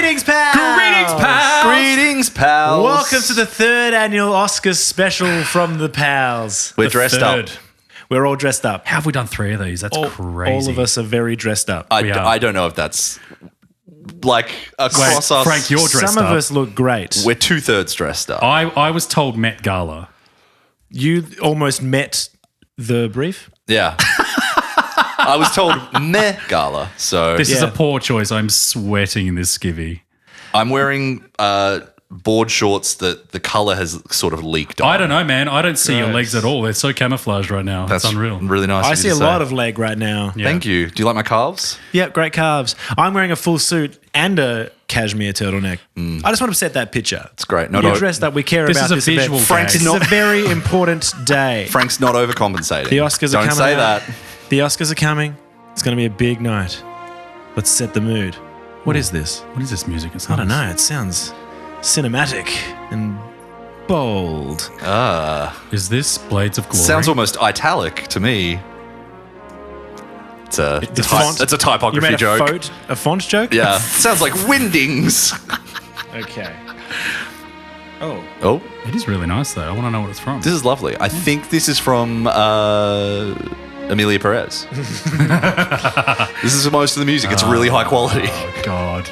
Greetings, pals! Greetings, pals! Greetings, pals. Welcome to the third annual Oscars special from the pals. We're dressed up. We're all dressed up. How have we done 3 of these? That's crazy. All of us are very dressed up. I don't know if that's like across us. Frank, you're dressed Some up. of us look great. We're 2/3 dressed up. I was told Met Gala. You almost met the brief. Yeah. I was told meh gala. So This is Yeah. a poor choice. I'm sweating in this skivvy. I'm wearing board shorts that the color has sort of leaked on. I don't know, man. I don't see your Gross. legs at all. They're so camouflaged right now. That's It's unreal. really nice. I of you see to a say. lot of leg right now. Yeah. Thank you. Do you like my calves? Yep, great calves. I'm wearing a full suit and a cashmere turtleneck. I just want to set that picture. It's great. You're dressed up. We care This about is a this visual event. gag. This is a very important day. Frank's not overcompensating. The Oscars are Don't coming say out. that. The Oscars are coming. It's going to be a big night. Let's set the mood. What is this? What is this music? It's I don't know. It sounds cinematic and bold. Is this Blades of Glory? Sounds almost italic to me. It's a The font- It's a You typography made joke. a font joke? Yeah. Sounds like windings. Okay. Oh. Oh, It is really nice, though. I want to know what it's from. this is lovely. I think this is from Emilia Perez. This is most of the music. It's really high quality. Oh, God.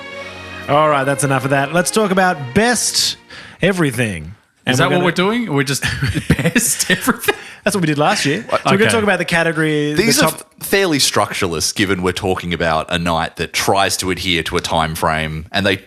All right, that's enough of that. Let's talk about best everything. Is that what we're doing? We're just best everything? That's what we did last year. So we're going Okay. to talk about the category. These the are top, fairly structureless, given we're talking about a night that tries to adhere to a time frame, and they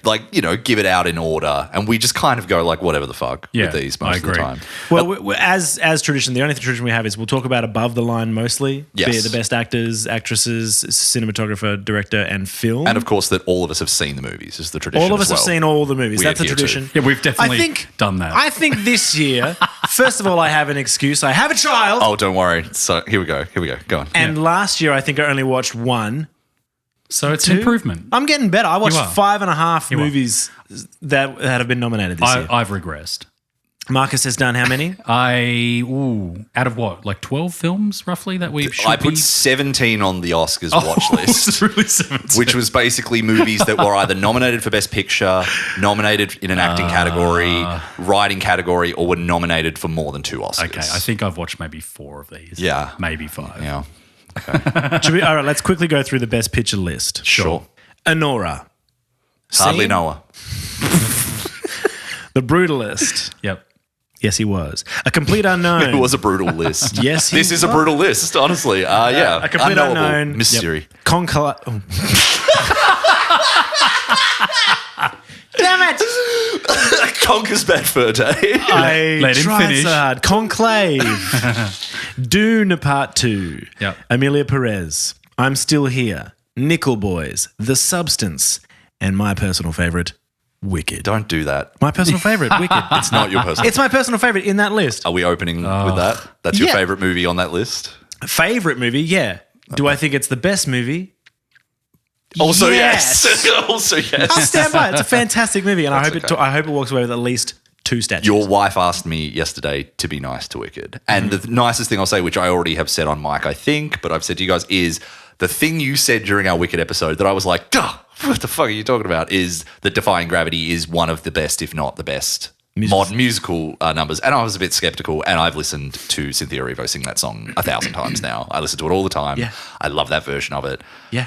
give it out in order, and we just kind of go like whatever the fuck Yeah, with these I most of the agree. time. well, as tradition, the only tradition we have is we'll talk about above the line mostly. Yes. Be it the best actors, actresses, cinematographer, director, and film. And of course, that all of us have seen the movies is the tradition. all of us as well. have seen all the movies. We That's a adhere to. tradition. Yeah, we've definitely I think, done that. I think this year, first of all, I have an excuse. I have a child. Oh, don't worry. So here we go. Go on. And last year, I think I only watched one. So it's an improvement. I'm getting better. I watched are. 5.5 You are. movies that have been nominated this year. I've regressed. Marcus has done how many? Out of what? Like 12 films, roughly, that we should I be... put 17 on the Oscars watch list. It's really 17. Which was basically movies that were either nominated for Best Picture, nominated in an acting category, writing category, or were nominated for more than 2 Oscars. Okay, I think I've watched maybe 4 of these. Yeah. Maybe 5. Yeah. All right, let's quickly go through the best picture list. Sure. Honora. Hardly Seen? know her. The Brutalist. Yep. Yes, he was. A Complete Unknown. It was a brutal list. Yes, he This is a was. brutal list, honestly. Yeah. A Complete Unknowable Unknown. mystery. Oh. Damn it! Conker's Bad Fur Day. I Let him tried finish. so hard. Conclave. Dune Part 2. Yep. Emilia Perez. I'm Still Here. Nickel Boys. The Substance. And my personal favourite, Wicked. Don't do that. My personal favourite, Wicked. It's not your personal. It's my personal favourite in that list. Are we opening with that? That's your Yeah. favorite movie on that list? Favourite movie, yeah. Do I think it's the best movie? Also, Yes. yes. Also, yes. I'll stand by it. It's a fantastic movie, and I hope okay. I hope it walks away with at least 2 statues. Your wife asked me yesterday to be nice to Wicked. And the nicest thing I'll say, which I already have said on mic, I think, but I've said to you guys, is the thing you said during our Wicked episode that I was like, duh, what the fuck are you talking about? Is that Defying Gravity is one of the best, if not the best, modern musical numbers. And I was a bit skeptical, and I've listened to Cynthia Erivo sing that song 1,000 times now. I listen to it all the time. Yeah. I love that version of it. Yeah.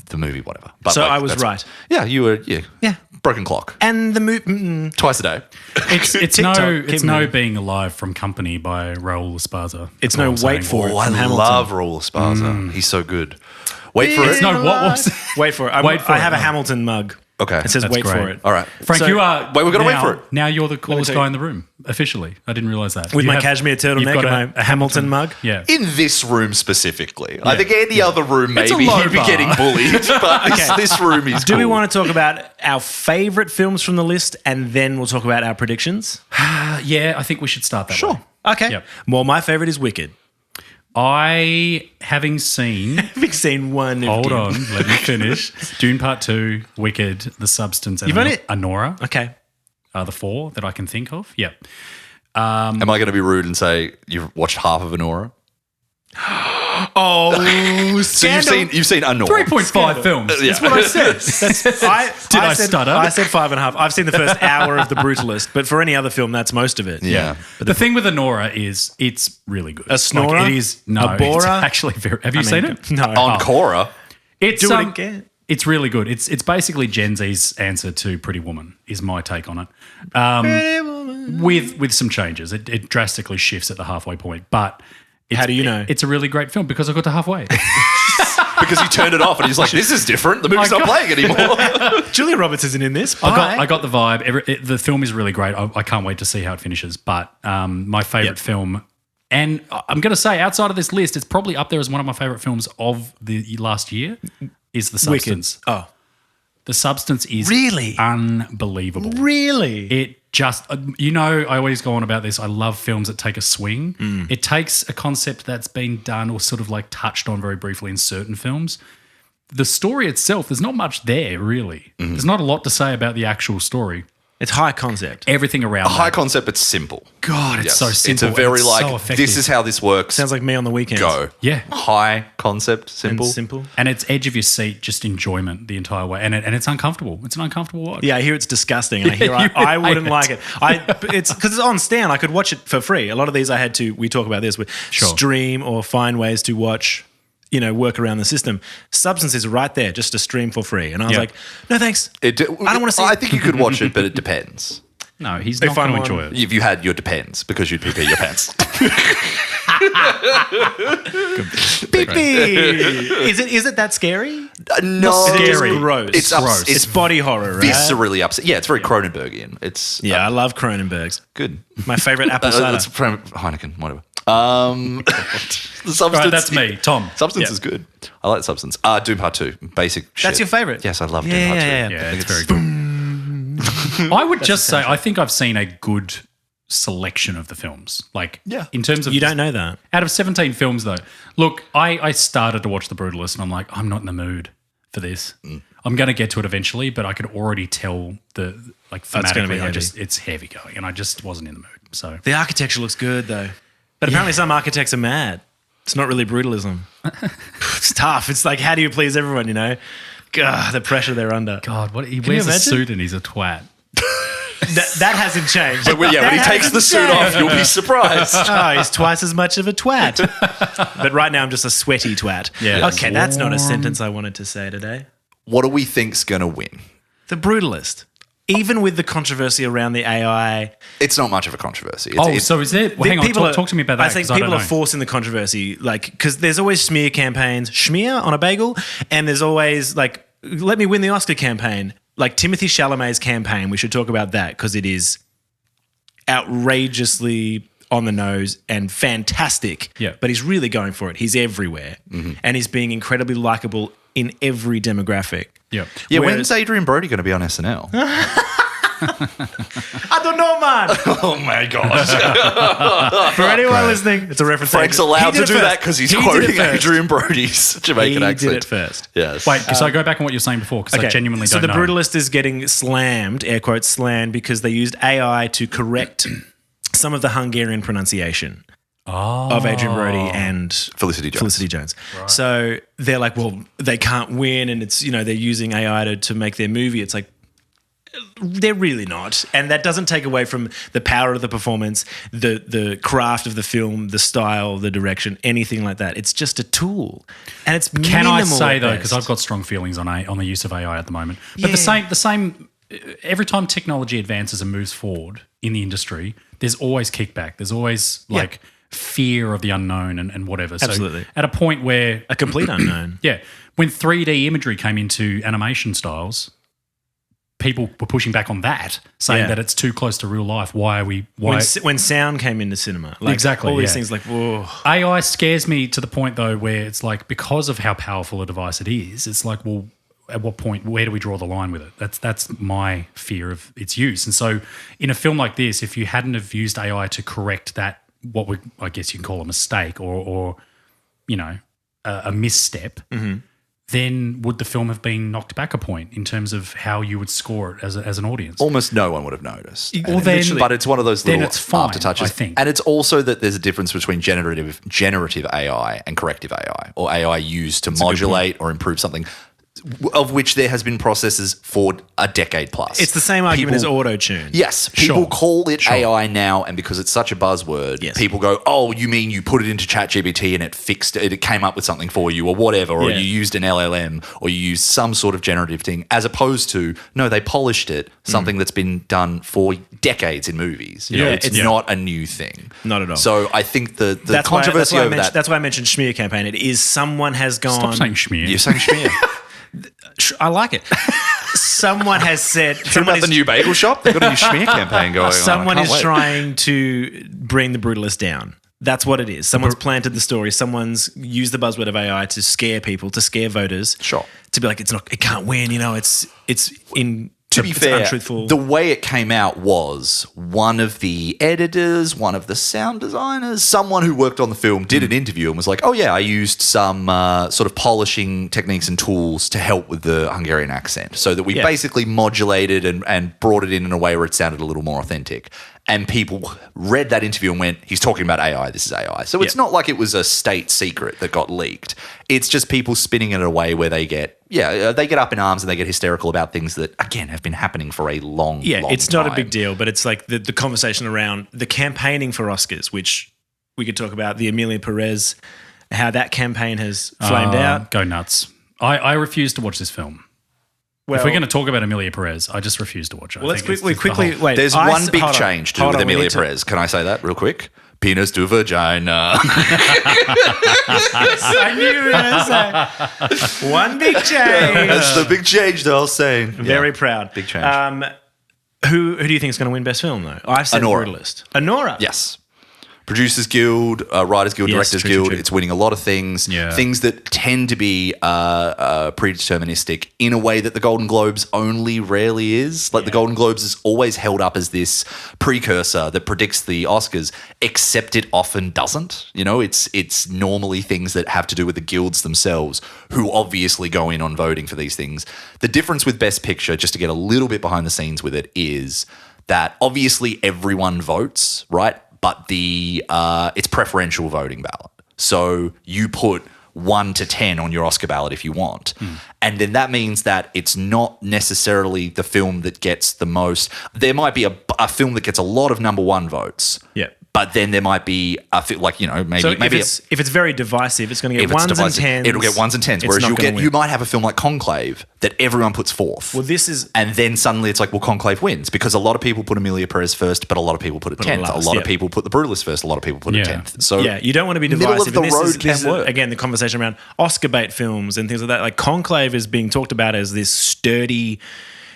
The movie, whatever. But So I was that's- right. Yeah, you were, Yeah. broken clock. And the movie. Twice a day. It's TikTok, keep it's no moving. Being Alive from Company by Raul Esparza. It's That's no what I'm Wait saying. for It. Oh, I from Hamilton. love Raul Esparza. He's so good. Wait for It's it. no what was Wait for it. Wait for I it. have a Hamilton mug. Okay. It says That's wait great. for it. All right. Frank, So- you are. Wait, we've gotta wait now- for it. Now you're the coolest tell you. guy in the room. Officially, I didn't realize that. With You my have- cashmere you've turtleneck got and my Hamilton mug. Yeah. In this room specifically. I think any other room, maybe a low he'd be bar. getting bullied. But this room is Do cool. we want to talk about our favourite films from the list, and then we'll talk about our predictions? Yeah, I think we should start that way. Okay. Yep. Well, my favourite is Wicked. Having seen, Having seen one. of hold Dune. on, let me finish. Dune Part 2, Wicked, The Substance, and You've only- Honora Okay. are the 4 that I can think of. Yep. Am I going to be rude and say you've watched half of Honora? Oh, So you've seen Anora. 3.5 films. That's what I said. Did I stutter? I said 5.5. I've seen the first hour of The Brutalist, but for any other film, that's most of it. Yeah. But the thing with Anora is it's really good. A snorer? Like, it is. No, A borer? it's actually very. Have you seen it? No. Encore. It's Do it again. It's really good. It's basically Gen Z's answer to Pretty Woman, is my take on it. With some changes. It drastically shifts at the halfway point. But How do you know? It's a really great film because I got to halfway. Because he turned it off and he's like, this is different. The movie's not playing anymore. Julia Roberts isn't in this. I got the vibe. The film is really great. I can't wait to see how it finishes. But my favourite film, and I'm going to say outside of this list, it's probably up there as one of my favourite films of the last year, is The Substance. Wicked. Oh. The Substance is Really? unbelievable. Really? It just, I always go on about this. I love films that take a swing. It takes a concept that's been done or sort of like touched on very briefly in certain films. The story itself, there's not much there, really. There's not a lot to say about the actual story. It's high concept. Everything around High concept, but simple. God, it's so simple. It's a very and so effective. this is how this works. Sounds like me on the weekends. Go. Yeah. High concept, simple. And simple. And it's edge of your seat, just enjoyment the entire way. And it's uncomfortable. It's an uncomfortable watch. Yeah, I hear it's disgusting, and I hear I wouldn't like it. It's because it's on Stan. I could watch it for free. A lot of these I had to. We talk about this with stream or find ways to watch. Work around the system. Substance is right there, just to stream for free. And I was like, no thanks. I don't want to see. I think you could watch it, but it depends. No, he's not going to enjoy it. If you had your depends, because you'd pee your pants. Is it that scary? No, scary. It's gross. It's gross. It's body horror, right? Viscerally upset. Yeah, it's very Cronenbergian. It's I love Cronenberg's. good. My favorite apple cider. It's Heineken, whatever. The Substance. Right, that's me, Tom. Substance is good. I like Substance. Doom Part 2, basic shit. That's your favorite? Yes, I love Doom Part 2. Yeah, it's very good. I would just say I think I've seen a good selection of the films. In terms of You don't know that. out of 17 films though. Look, I started to watch The Brutalist and I'm like, I'm not in the mood for this. I'm going to get to it eventually, but I could already tell thematically it's heavy going and I just wasn't in the mood. So The architecture looks good though. But apparently some architects are mad. It's not really brutalism. It's tough. It's like, how do you please everyone, God, the pressure they're under. God, he you wears a imagine? suit and he's a twat. That hasn't changed. When he takes the suit off, you'll be surprised. Oh, he's twice as much of a twat. But right now I'm just a sweaty twat. Yeah. Okay, that's not a sentence I wanted to say today. What do we think's going to win? The Brutalist. Even with the controversy around the AI. It's not much of a controversy. So is it? Well, hang on, talk to me about that. I think people are forcing the controversy, because there's always smear campaigns, schmear on a bagel, and there's always let me win the Oscar campaign. Like Timothée Chalamet's campaign, we should talk about that because it is outrageously on the nose and fantastic. Yeah. But he's really going for it. He's everywhere. And he's being incredibly likable in every demographic. Yeah. Yeah, when's Adrian Brody going to be on SNL? I don't know, man. Oh, my gosh. For anyone listening, it's a reference. Frank's allowed to do that because he's quoting Adrian Brody's Jamaican accent. He did it first. Yes. Wait, so go back on what you're saying before because I genuinely don't know. So The Brutalist is getting slammed, air quotes slammed, because they used AI to correct some of the Hungarian pronunciation of Adrian Brody and Felicity Jones. Right. So they're like, well, they can't win, and it's they're using AI to make their movie. It's like, they're really not. And that doesn't take away from the power of the performance, the craft of the film, the style, the direction, anything like that. It's just a tool. And it's minimal. Can I say though, because I've got strong feelings on the use of AI at the moment. But the same every time technology advances and moves forward in the industry, there's always kickback. There's always fear of the unknown and whatever. Absolutely. So at a point where a complete unknown. Yeah. When 3D imagery came into animation styles, people were pushing back on that, saying that it's too close to real life. Why? When sound came into cinema, exactly, all these things, whoa. AI scares me to the point though where it's like, because of how powerful a device it is, it's like, well, at what point, where do we draw the line with it? That's my fear of its use. And so, in a film like this, if you hadn't have used AI to correct that, I guess you can call a mistake or a misstep. then would the film have been knocked back a point in terms of how you would score it as an audience? Almost no one would have noticed. Well, then- But it's one of those then little it's fine, aftertouches. I think. And it's also that there's a difference between generative AI and corrective AI, or AI used to modulate or improve something, of which there has been processes for a decade plus. It's the same argument as auto-tune. Yes, people Sure. call it AI now, and because it's such a buzzword, Yes. people go, "Oh, you mean you put it into ChatGPT and it fixed it? It came up with something for you, or whatever, or Yeah. you used an LLM, or you used some sort of generative thing," as opposed to no, they polished it, something that's been done for decades in movies. You know, Yeah, it's it's- not a new thing, Not at all. So I think the That's controversy why I over mentioned, that. that's why I mentioned Schmear campaign. It is someone has gone. Stop saying schmear. You're saying schmear. I like it. Someone has said. What Someone about the is, new bagel shop? They've got a new schmear campaign going on. I someone can't is wait. trying to bring the brutalist down. That's what it is. Someone's planted the story. Someone's used the buzzword of AI to scare people, to scare voters. Sure. To be like, it can't win. You know, it's in. To be it's fair, untruthful. the way it came out was one of the editors, one of the sound designers, someone who worked on the film did an interview and was like, "Oh yeah, I used some sort of polishing techniques and tools to help with the Hungarian accent, so that we Yeah. basically modulated and brought it in a way where it sounded a little more authentic." And people read that interview and went, "He's talking about AI. This is AI." So it's Yeah. not like it was a state secret that got leaked. It's just people spinning it in a way where they get up in arms and they get hysterical about things that, again, have been happening for a long, long it's not a time. big deal, but it's like the conversation around the campaigning for Oscars, which we could talk about, the Amelia Perez, how that campaign has flamed out. Go nuts. I refuse to watch this film. Well, If we're going to talk about Amelia Perez, I just refuse to watch it. I well, let's think it's quickly, just the quickly whole- wait. There's I- one big hold on, change to do hold with on, we Amelia need to- Perez. Can I say that real quick? Penis to vagina. I knew you were going to say one big change. That's the big change that I was saying. Very proud. Big change. Who do you think is going to win Best Film though? I've said Anora. Brutalist. Anora. Yes. Producers Guild, Writers Guild, Yes, Directors true, Guild. true. It's winning a lot of things. Yeah. Things that tend to be predeterministic in a way that the Golden Globes only rarely is. Like the Golden Globes is always held up as this precursor that predicts the Oscars, except it often doesn't. You know, it's normally things that have to do with the guilds themselves, who obviously go in on voting for these things. The difference with Best Picture, just to get a little bit behind the scenes with it, is that obviously everyone votes, right? But it's preferential voting ballot. So you put 1 to 10 on your Oscar ballot if you want. And then that means that it's not necessarily the film that gets the most. There might be a film that gets a lot of number one votes. Yeah. But then there might be maybe So maybe if it's very divisive, it's going to get if it's ones divisive, and tens. it'll get ones and tens. It's Whereas not gonna win. you might have a film like Conclave that everyone puts fourth. Well, this is And then suddenly it's like, well, Conclave wins because a lot of people put Amelia Perez first, but a lot of people put it 10th. last, A lot of yeah. people put The Brutalist first. A lot of people put it Yeah. 10th. So yeah, you don't want to be middle of divisive. the And road this can is work. again the conversation around Oscar bait films and things like that. Like Conclave is being talked about as this sturdy,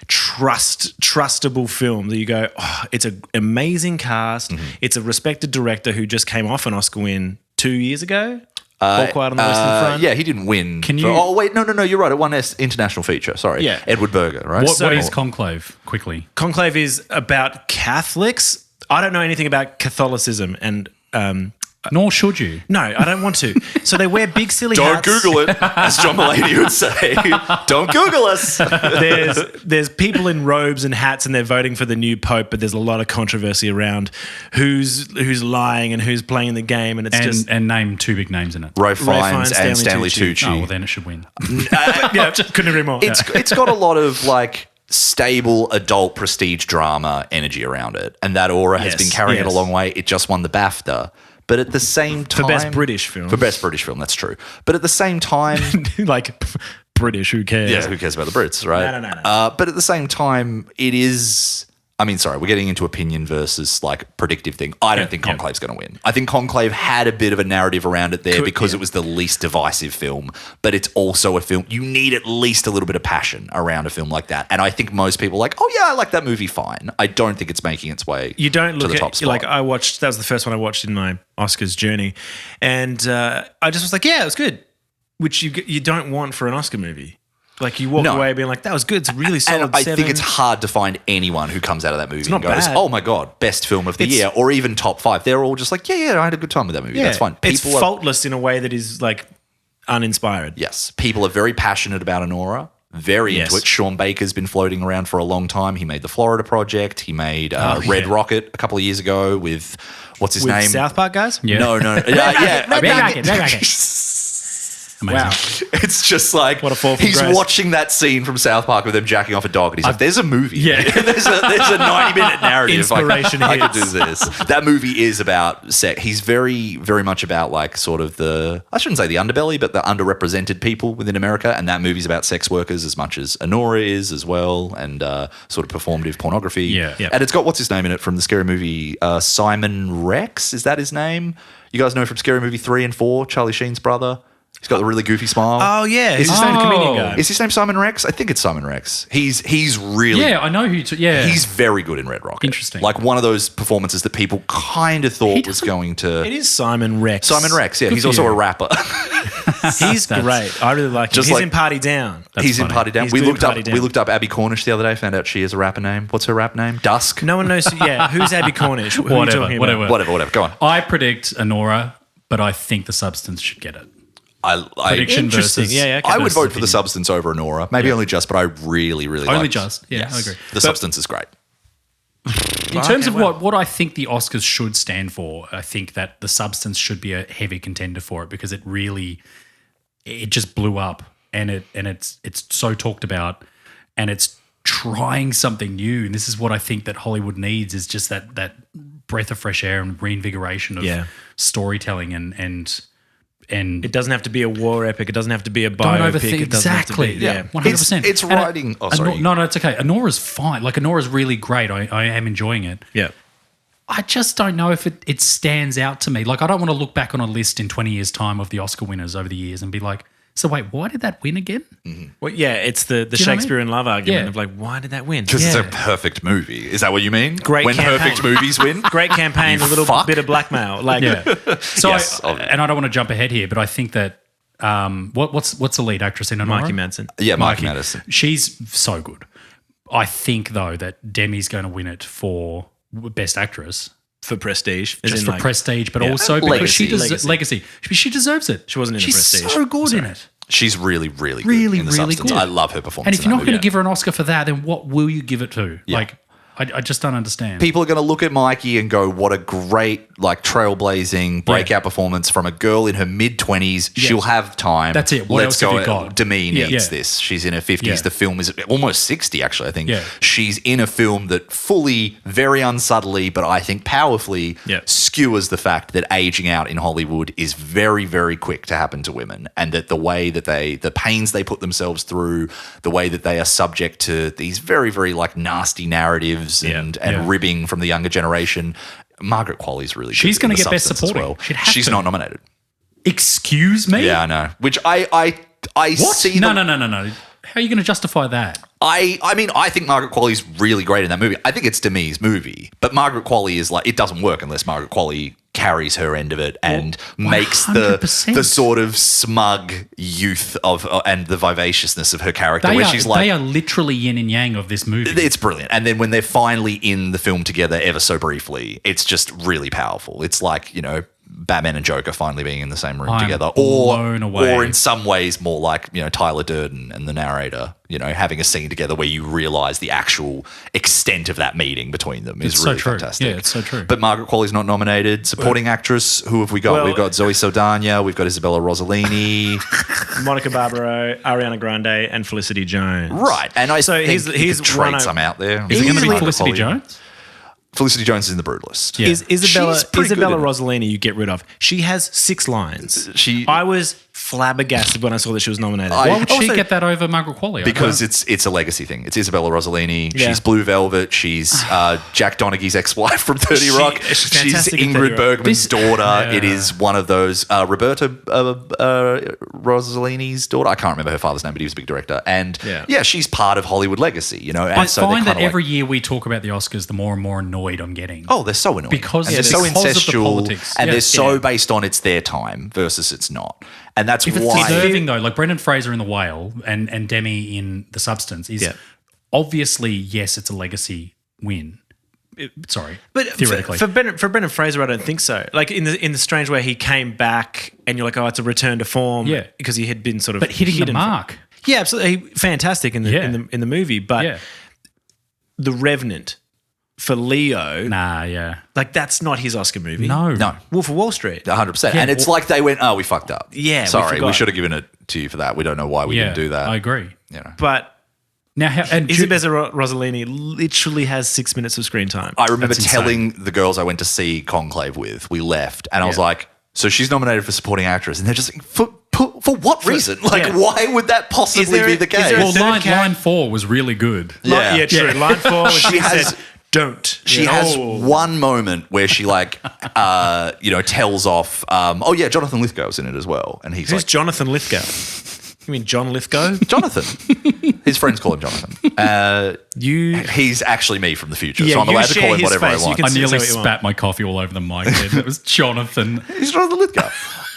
trustable film that you go, oh, it's an amazing cast. Mm-hmm. It's a respected director who just came off an Oscar win 2 years ago. All Quiet on the Western Front. Yeah, he didn't win. Can for- you- Oh wait, no, you're right. It won international feature. Sorry, Yeah. Edward Berger, right? What is Conclave, quickly? Conclave is about Catholics. I don't know anything about Catholicism, and Nor should you. no, I don't want to. So they wear big silly Don't hats. Google it, as John Mulaney would say. Don't Google us. There's people in robes and hats, and they're voting for the new pope. But there's a lot of controversy around who's lying and who's playing the game, and it's just And name two big names in it. Ray Fiennes Stanley and Stanley Tucci. Tucci. Oh, well, then it should win. yeah, couldn't agree more. It's got a lot of like stable adult prestige drama energy around it, and that aura has Yes, been carrying it a yes. long way. It just won the BAFTA, but at the same time, Best British Film. for best British film, that's true. But at the same time, like British, who cares? yeah, who cares about the Brits, right? No. But at the same time, it is. I mean, sorry, we're getting into opinion versus like predictive thing. I don't think Conclave's going to win. I think Conclave had a bit of a narrative around it there because it was the least divisive film, but it's also a film. You need at least a little bit of passion around a film like that. And I think most people are like, oh yeah, I like that movie fine. I don't think it's making its way You don't to look the top at spot. like I watched. That was the first one I watched in my Oscars journey, and I just was like, yeah, it was good. Which you don't want for an Oscar movie. Like you walk No. away being like, that was good. It's really solid. And I 7. think it's hard to find anyone who comes out of that movie and not goes, bad. oh my God, best film of the It's- year, or even top 5. They're all just like, yeah, I had a good time with that movie. That's fine. It's People are- faultless in a way that is like uninspired. Yes. People are very passionate about Honora. Very Yes. into it. Sean Baker's been floating around for a long time. He made the Florida Project. He made Red Rocket a couple of years ago with what's his With name? South Park guys? Yeah. No. Red Rocket. Amazing. Wow. It's just like What a fall from he's grace. watching that scene from South Park with them jacking off a dog, and he's like, "There's a movie. Yeah. there's a 90-minute narrative. Inspiration I could do hits. this." That movie is about sex. He's very, very much about like sort of I shouldn't say the underbelly, but the underrepresented people within America. And that movie's about sex workers as much as Honora is as well, and sort of performative pornography. Yeah. Yep. And it's got what's his name in it from the Scary Movie, Simon Rex. Is that his name? You guys know from Scary Movie 3 and 4, Charlie Sheen's brother. He's got the really goofy smile. Oh, yeah. Is He's his the name comedian guy. Is his name Simon Rex? I think it's Simon Rex. He's really Yeah, I know who. Yeah, he's very good in Red Rocket. Interesting. Like one of those performances that people kind of thought was going to. It is Simon Rex. Simon Rex. Yeah, Good he's for also you. a rapper. He's great. I really like him. Just He's like- in Party Down. He's funny. in Party Down. He's We good in looked up. Party Down. We looked up Abby Cornish the other day. Found out she has a rapper name. What's her rap name? Dusk. No one knows. Yeah, who's Abby Cornish? Who are you Whatever, talking about? whatever. Go on. I predict Honora, but I think the substance should get it. I Prediction Interesting. versus Yeah, okay. I would versus vote for the opinion. substance over Honora. Maybe only just, but I really, really Only liked- just. Yeah, Yes. I agree. The substance is great. In terms of well. what I think the Oscars should stand for, I think that the substance should be a heavy contender for it because it just blew up and it's so talked about and it's trying something new. And this is what I think that Hollywood needs is just that breath of fresh air and reinvigoration of storytelling and It doesn't have to be a war epic. It doesn't have to be a don't biopic. overthink It doesn't have to exactly. be, Yeah, 100%. It's And writing. Oh, sorry. No, it's okay. Honora's fine. Like Honora's really great. I am enjoying it. Yeah. I just don't know if it stands out to me. Like, I don't want to look back on a list in 20 years' time of the Oscar winners over the years and be like, so wait, why did that win again? Well, yeah, it's the you know what I Shakespeare mean? in Love argument Yeah. of like, why did that win? Because it's Yeah. a perfect movie. Is that what you mean? Great when campaign. perfect movies win. Great campaign, You a little fuck. bit of blackmail. Like, Yeah. So, Yes. and I don't want to jump ahead here, but I think that what's the lead actress in Honora? Mikey Madsen. Yeah, Mikey Madison. She's so good. I think though that Demi's going to win it for Best Actress. For prestige. As Just in, for like, prestige, but yeah. also And because she legacy. deserves legacy. She deserves it. She wasn't in She's Prestige. so good in it. She's really, really good Really, in the really substance. good. I love her performance. And if in you're that not going movie. to give her an Oscar for that, then what will you give it to? Yeah. Like, I just don't understand. People are going to look at Mikey and go, what a great, like, trailblazing breakout performance from a girl in her mid-20s. She'll have time. That's it. What Let's else have go. you got? Demi needs Yeah. this. She's in her 50s. Yeah. The film is almost 60, actually, I think. Yeah. She's in a film that fully, very unsubtly, but I think powerfully Yeah. skewers the fact that aging out in Hollywood is very, very quick to happen to women, and that the way that the pains they put themselves through, the way that they are subject to these very, very like nasty narratives and Yeah. ribbing from the younger generation. Margaret Qualley's really good. She's going gonna to get Best Substance as Supporting. well. She'd have She's to. not nominated. Excuse me? Yeah, I know. Which I What? see. No. the- How are you going to justify that? I mean, I think Margaret Qualley's really great in that movie. I think it's Demi's movie, but Margaret Qualley is like, it doesn't work unless Margaret Qualley carries her end of it and makes the 100%. sort of smug youth of and the vivaciousness of her character, where she's like, they are literally yin and yang of this movie. it's brilliant. And then when they're finally in the film together ever so briefly, it's just really powerful. It's like, you know, Batman and Joker finally being in the same room I'm together. blown away. Or in some ways more like, you know, Tyler Durden and the narrator, you know, having a scene together where you realise the actual extent of that meeting between them is It's so really true. fantastic. Yeah, it's so true. But Margaret Qualley's not nominated. Supporting actress, who have we got? Well- We've got Zoe Saldana, we've got Isabella Rossellini. Monica Barbaro, Ariana Grande, and Felicity Jones. Right. And I So think here's- you here's could trade one some out there. Is it going to be Margaret Felicity Qualley. Jones? Felicity Jones is in the Brutalist. Yeah. Is Isabella She's pretty Isabella good in it. Rossellini you get rid of? She has 6 lines. She- I was flabbergasted when I saw that she was nominated. I- Why would she Also- get that over Margaret Qualley? Because it's a legacy thing. It's Isabella Rossellini. Yeah. She's Blue Velvet. She's Jack Donaghy's ex-wife from 30 Rock. she's She's fantastic in 30 Ingrid Rock. Bergman's daughter. Yeah. It is one of those Roberta Rossellini's daughter. I can't remember her father's name, but he was a big director. And Yeah. she's part of Hollywood legacy. You know, and I so they're find that kinda like, every year we talk about the Oscars, the more and more annoyed I'm getting. oh, they're so annoying Because- and yeah, they're so because of the incestual, politics. and Yeah. they're so Yeah. based on it's their time versus it's not. And that's If it's why. deserving though, like Brendan Fraser in The Whale and Demi in The Substance is Yeah. obviously, yes, it's a legacy win. Sorry, But theoretically. for Brendan Fraser, I don't think so. Like in the strange way he came back, and you're like, oh, it's a return to form. Yeah. Because he had been sort of but hitting the hidden mark. Yeah, absolutely, fantastic in the movie. But The Revenant for Leo, like that's not his Oscar movie. No. Wolf of Wall Street. 100%. Yeah, and it's like they went, oh, we fucked up. Yeah, we sorry, we forgot. should have given it to you for that. We don't know why we didn't do that. I agree. You know. But Now, Isabella Rossellini literally has 6 minutes of screen time. I remember That's telling the girls I went to see Conclave with, we left, and I was like, so she's nominated for supporting actress, and they're just like, for what reason? Like, why would that possibly be the case? well, line 4 was really good. Yeah, true. Line 4 when she said, don't. She has one moment where she tells off, Jonathan Lithgow's in it as well. And he's Who's like, Jonathan Lithgow? You mean John Lithgow? Jonathan. His friends call him Jonathan. He's actually me from the future, so I'm allowed to call him whatever I want. I nearly spat my coffee all over the mic then. It was Jonathan. He's Jonathan Lithgow.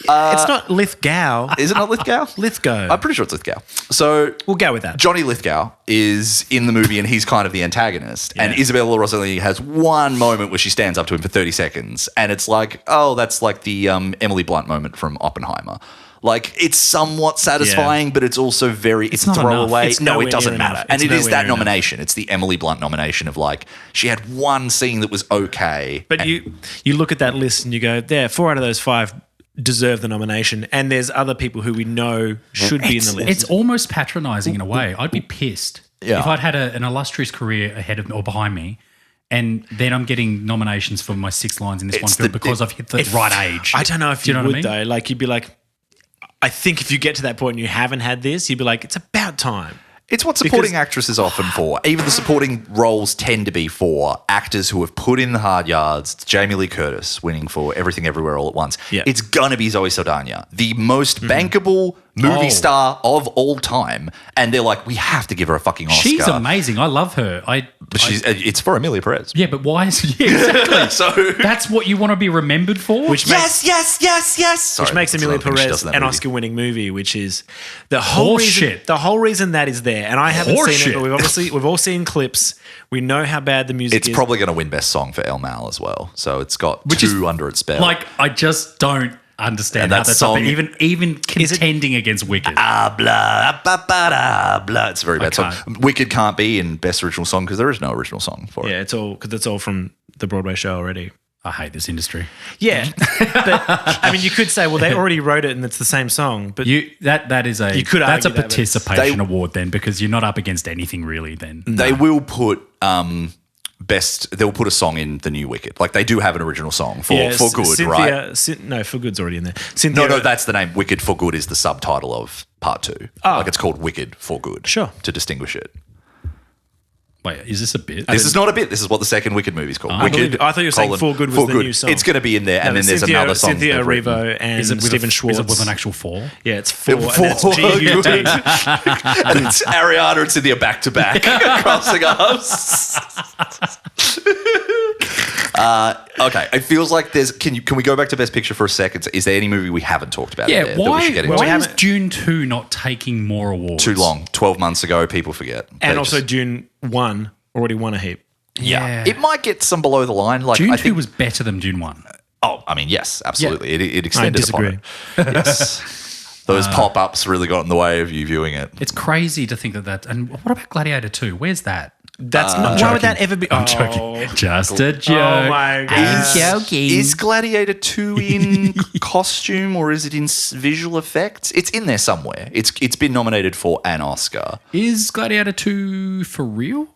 It's not Lithgow. Is it not Lithgow? Lithgow. I'm pretty sure it's Lithgow. So we'll go with that. Johnny Lithgow is in the movie and he's kind of the antagonist. Yeah. And Isabella Rossellini has one moment where she stands up to him for 30 seconds. And it's like, oh, that's like the Emily Blunt moment from Oppenheimer. Like, it's somewhat satisfying, but it's also it's not throwaway. enough. No, it doesn't matter. And it is that nomination. Enough. It's the Emily Blunt nomination of like, she had one scene that was okay. But you look at that list and you go, there, 4 out of those 5 deserve the nomination, and there's other people who we know should be in the list. It's almost patronising in a way. I'd be pissed if I'd had an illustrious career ahead of me or behind me, and then I'm getting nominations for my 6 lines in this one film because I've hit the right age. I don't know if you would, what I mean? though. Like, you'd be like, I think if you get to that point and you haven't had this, you'd be like, it's about time. It's what supporting actors is often for. Even the supporting roles tend to be for actors who have put in the hard yards. It's Jamie Lee Curtis winning for Everything Everywhere All at Once. Yeah. It's going to be Zoe Saldana, the most bankable movie star of all time. And they're like, we have to give her a fucking Oscar. She's amazing. I love her. It's for Amelia Perez. Yeah, but why is exactly? So that's what you want to be remembered for? Yes. Sorry, which makes Amelia Perez an Oscar-winning movie, which is the whole reason that is there. And I haven't seen it, but we've all seen clips. We know how bad the music is. It's probably going to win Best Song for El Mal as well. So it's got 2 under its belt. Like, I just don't understand how that's song, even contending against Wicked. Blah, blah. It's a very bad song. Wicked can't be in Best Original Song because there is no original song for it. Yeah, it's all from the Broadway show already. I hate this industry. Yeah, but I mean, you could say, well, they already wrote it and it's the same song. But that's a participation award then, because you're not up against anything really. Then they will put they'll put a song in the new Wicked. Like, they do have an original song for Good, right? For Good's already in there. No, that's the name. Wicked for Good is the subtitle of part 2. Like, it's called Wicked for Good. Sure. To distinguish it. Wait, is this a bit? This is not a bit. This is what the second Wicked movie is called. Wicked. I thought you were saying For Good was the new song. It's going to be in there, and then there's another song. Cynthia Erivo and Stephen Schwartz. Is it with an actual 4? Yeah, it's 4. And that's Good. And it's Ariana and Cynthia back to back, crossing arms. Okay, it feels like there's. Can we go back to Best Picture for a second? Is there any movie we haven't talked about? Yeah, why is into? Dune 2 not taking more awards? Too long. 12 months ago, people forget. And also Dune 1 already won a heap. Yeah. It might get some below the line. Like, Dune 2 was better than Dune 1. Oh, I mean, yes, absolutely. Yeah. It extended upon it. Yes. Those pop-ups really got in the way of you viewing it. It's crazy to think that. And what about Gladiator 2? Where's that? That's not. Why would that ever be? I'm joking. Just a joke. Oh my God. I'm joking. Is Gladiator 2 in costume or is it in visual effects? It's in there somewhere. It's been nominated for an Oscar. Is Gladiator 2 for real?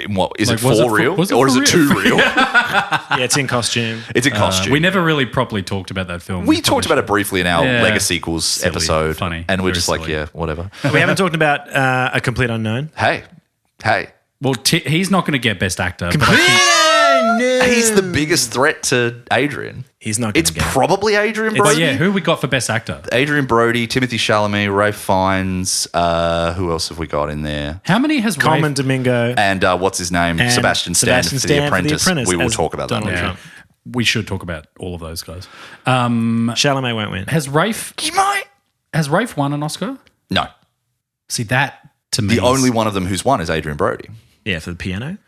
What is it for real, or is it too real? Yeah, it's in costume. It's in costume. We never really properly talked about that film. We talked about it briefly in our Lego sequels episode, funny, and we're just silly. like, yeah, whatever. We haven't talked about A Complete Unknown. Hey. Well, he's not going to get Best Actor. He's the biggest threat to Adrian. He's not going to get it. It's probably Adrian Brody. But yeah, who we got for Best Actor? Adrian Brody, Timothy Chalamet, Ralph Fiennes. Who else have we got in there? How many has Coleman Domingo. And what's his name? Sebastian Stan for The Apprentice. We will talk about that. Trump. We should talk about all of those guys. Chalamet won't win. Has Rafe won an Oscar? No. See, that to me The only one of them who's won is Adrian Brody. Yeah, for the piano.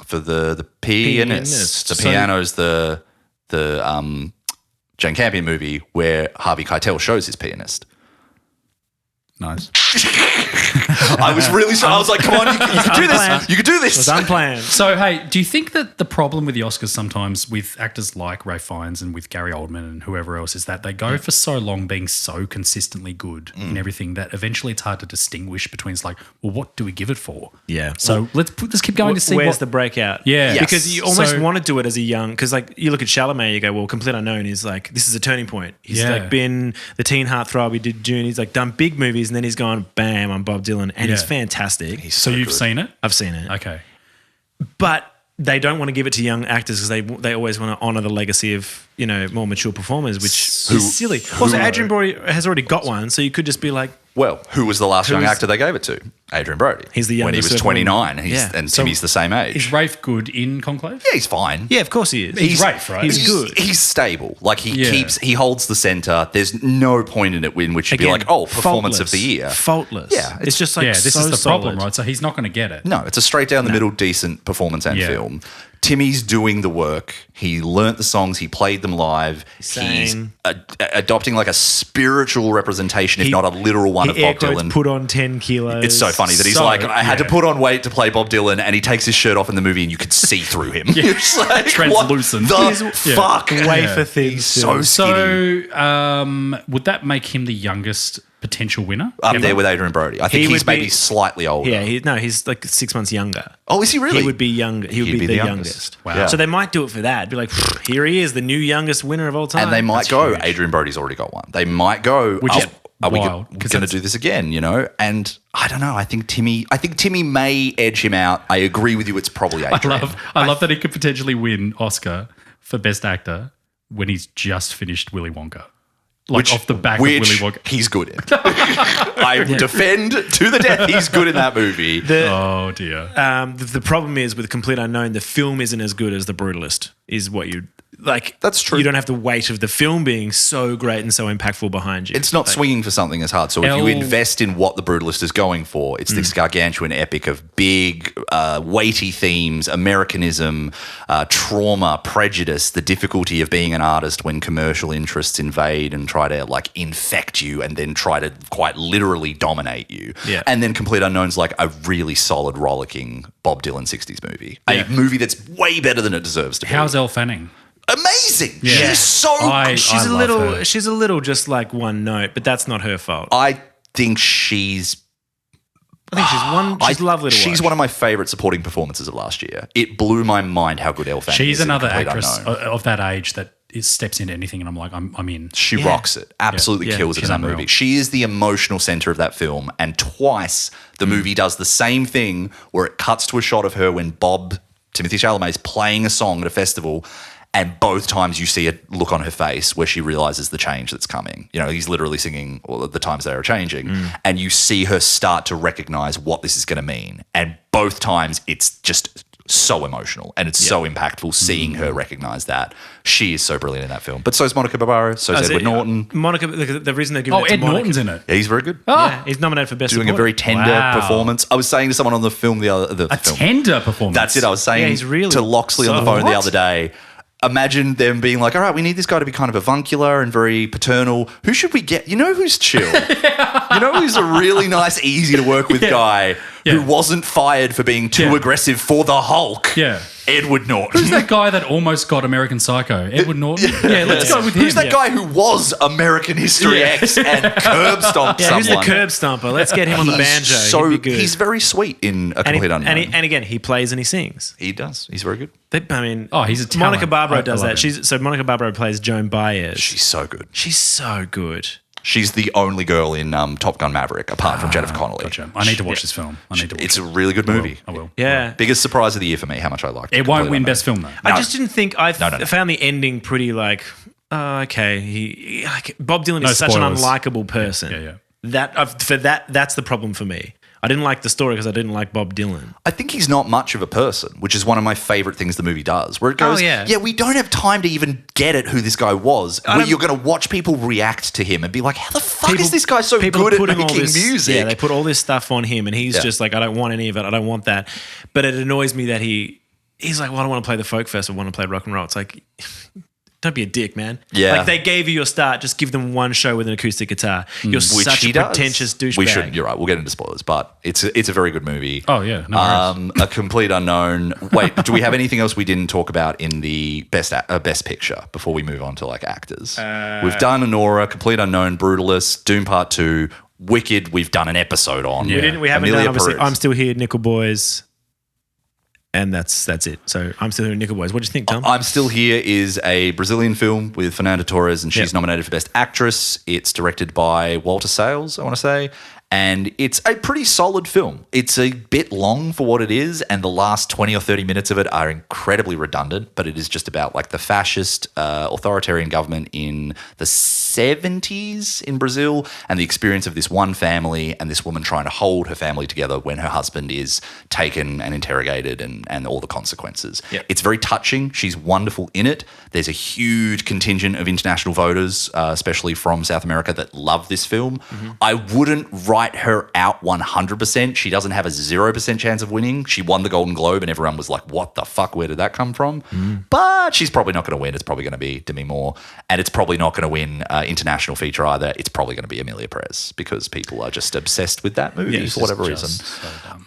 For the pianist. The piano's the Jane Campion movie where Harvey Keitel shows his pianist. Nice. I was really sorry. I was like, come on, you can do this. You can do It was this. unplanned. So, hey, do you think that the problem with the Oscars sometimes with actors like Ralph Fiennes and with Gary Oldman and whoever else is that they go for so long being so consistently good in everything that eventually it's hard to distinguish between it's like, well, what do we give it for? Yeah. So let's keep going to see where's the breakout. Yeah. Yes. Because you almost So- want to do it as a young, because like you look at Chalamet, you go, well, Complete Unknown is like, this is a turning point. He's Yeah. like been the teen heartthrob, he did June, he's like done big movies and then he's gone, bam, I'm Bob Dylan. And he's Yeah. fantastic. So you've seen it? I've seen it. Okay. But they don't want to give it to young actors because they always want to honour the legacy of, you know, more mature performers, which is silly. Also, Adrian Brody has already got one, so you could just be like, Well, who was the last young actor they gave it to? Adrian Brody. He's the when he youngest was of them. 29, Yeah. and Timmy's the same age. Is Rafe good in Conclave? Yeah, he's fine. yeah, of course he is. He's Rafe, right? He's good. He's stable. Like Yeah. he holds the center. There's no point in it in which you'd be like, oh, performance of the year. Faultless. Yeah, It's just like yeah, this so is the problem, solid. right? So he's not going to get it. No, it's a straight down the middle, decent performance and Yeah. film. Timmy's doing the work. He learnt the songs. He played them live. He's Sang. adopting like a spiritual representation, if not a literal one, of He air Bob quotes Dylan. put on 10 kilos. It's so funny that he's So, like, I had to yeah. put on weight to play Bob Dylan, and he takes his shirt off in the movie, and you could see through him. You're just like, Translucent. What He's- the fuck? wafer thin. He's still. so skinny. So would that make him the youngest potential winner? Up ever? there with Adrian Brody. I think He he's would be- maybe slightly older. Yeah, he's like 6 months younger. Oh, is he really? He would be younger. He would He'd be the youngest. Wow. Yeah. So they might do it for that. Be like, here he is, the new youngest winner of all time. And they might That's go, huge. Adrian Brody's already got one. They might go, Which is are we wild, going 'cause to that's- do this again, you know? And I don't know. I think Timmy may edge him out. I agree with you. It's probably Adrian. I love that he could potentially win Oscar for Best Actor when he's just finished Willy Wonka. Like off the back of Willy Wonka. He's good in. I defend to the death. He's good in that movie. Oh dear. The problem is with Complete Unknown, the film isn't as good as The Brutalist, is what you like. That's true. You don't have the weight of the film being so great and so impactful behind you. It's not swinging for something as hard. So if you invest in what The Brutalist is going for, it's this gargantuan epic of big, weighty themes, Americanism, trauma, prejudice, the difficulty of being an artist when commercial interests invade and try to like infect you and then try to quite literally dominate you. Yeah. And then Complete Unknown's like a really solid, rollicking Bob Dylan 60s movie. A movie that's way better than it deserves to be. How's Elle Fanning? Amazing. Yeah. She's so she's a love little her. she's a little just like one note, but that's not her fault. I think she's I think she's lovely to watch. She's one of my favourite supporting performances of last year. It blew my mind how good Elle Fanning is. She's in another Complete actress Unknown. of that age that steps into anything, and I'm like, I'm in. She rocks it. Absolutely Yeah. kills it in She's that unreal. movie. She is the emotional centre of that film. And twice the movie does the same thing where it cuts to a shot of her when Timothy Chalamet, is playing a song at a festival. And both times you see a look on her face where she realizes the change that's coming. You know, he's literally singing all of the times they are changing. And you see her start to recognize what this is going to mean. And both times it's just so emotional and it's so impactful seeing her recognize that. She is so brilliant in that film. But so is Monica Barbaro, so is Edward Norton. Monica, the reason they're giving Oh, it to Ed Monica, Norton's in it. Yeah, he's very good. Yeah, he's nominated for best Doing a supporting. very tender Wow. performance. I was saying to someone on the film the A film. tender performance. That's it. I was saying Yeah, he's really to Loxley on the phone the other day. Imagine them being like, all right, we need this guy to be kind of avuncular and very paternal. Who should we get? You know who's chill? You know who's a really nice, easy to work with guy who wasn't fired for being too aggressive for the Hulk? Yeah. Edward Norton. Who's that guy that almost got American Psycho? Edward Norton? Yeah, let's go with him. Who's that guy who was American History X and curb stomped Yeah, someone? who's the curb stomper? Let's get him on the He's banjo. So He'd be good. he's very sweet in A and, Complete Unknown. and again, he plays and he sings. He does. He's very good. I mean, Oh, he's a talent. Monica Barbaro I does love that. him. Monica Barbaro plays Joan Baez. She's so good. She's so good. She's the only girl in Top Gun Maverick, apart from Jennifer Connelly. Gotcha. I need to watch this film. I need to watch It's it. a really good movie. I will. Yeah. Biggest surprise of the year for me, how much I liked it. It won't Completely win unknown. Best Film, though. I No. just didn't think I No. found the ending pretty like, oh, okay. He like, Bob Dylan No is such an spoilers. unlikable person. Yeah. That's the problem for me. I didn't like the story because I didn't like Bob Dylan. I think he's not much of a person, which is one of my favorite things the movie does, where it goes, we don't have time to even get at who this guy was. Where you're going to watch people react to him and be like, how the fuck is this guy so good at making music? Yeah, they put all this stuff on him and he's just like, I don't want any of it. I don't want that. But it annoys me that he he's like, well, I don't want to play the folk fest. I want to play rock and roll. It's like, don't be a dick, man. Yeah. Like they gave you your start. Just give them one show with an acoustic guitar. You're such a pretentious douchebag. We should. You're right. We'll get into spoilers, but it's a very good movie. Oh yeah, no worries. A complete unknown. Wait, do we have anything else we didn't talk about in the best picture before we move on to like actors? We've done Anora, Complete Unknown, Brutalist, Doom Part 2, Wicked. We've done an episode on. Yeah. We haven't Amelia done obviously. Perez. I'm Still Here, Nickel Boys, and that's it. So I'm Still Here, Nickel Boys. What do you think, Tom? I'm Still Here is a Brazilian film with Fernanda Torres, and she's nominated for Best Actress. It's directed by Walter Sales, I want to say. And it's a pretty solid film. It's a bit long for what it is, and the last 20 or 30 minutes of it are incredibly redundant, but it is just about like the fascist authoritarian government in the 70s in Brazil and the experience of this one family and this woman trying to hold her family together when her husband is taken and interrogated and all the consequences. Yep. It's very touching. She's wonderful in it. There's a huge contingent of international voters, especially from South America, that love this film. Mm-hmm. I wouldn't write her out 100%. She doesn't have a 0% chance of winning. She won the Golden Globe and everyone was like, what the fuck? Where did that come from? But she's probably not going to win. It's probably going to be Demi Moore, and it's probably not going to win international feature either. It's probably going to be Amelia Perez because people are just obsessed with that movie for whatever reason.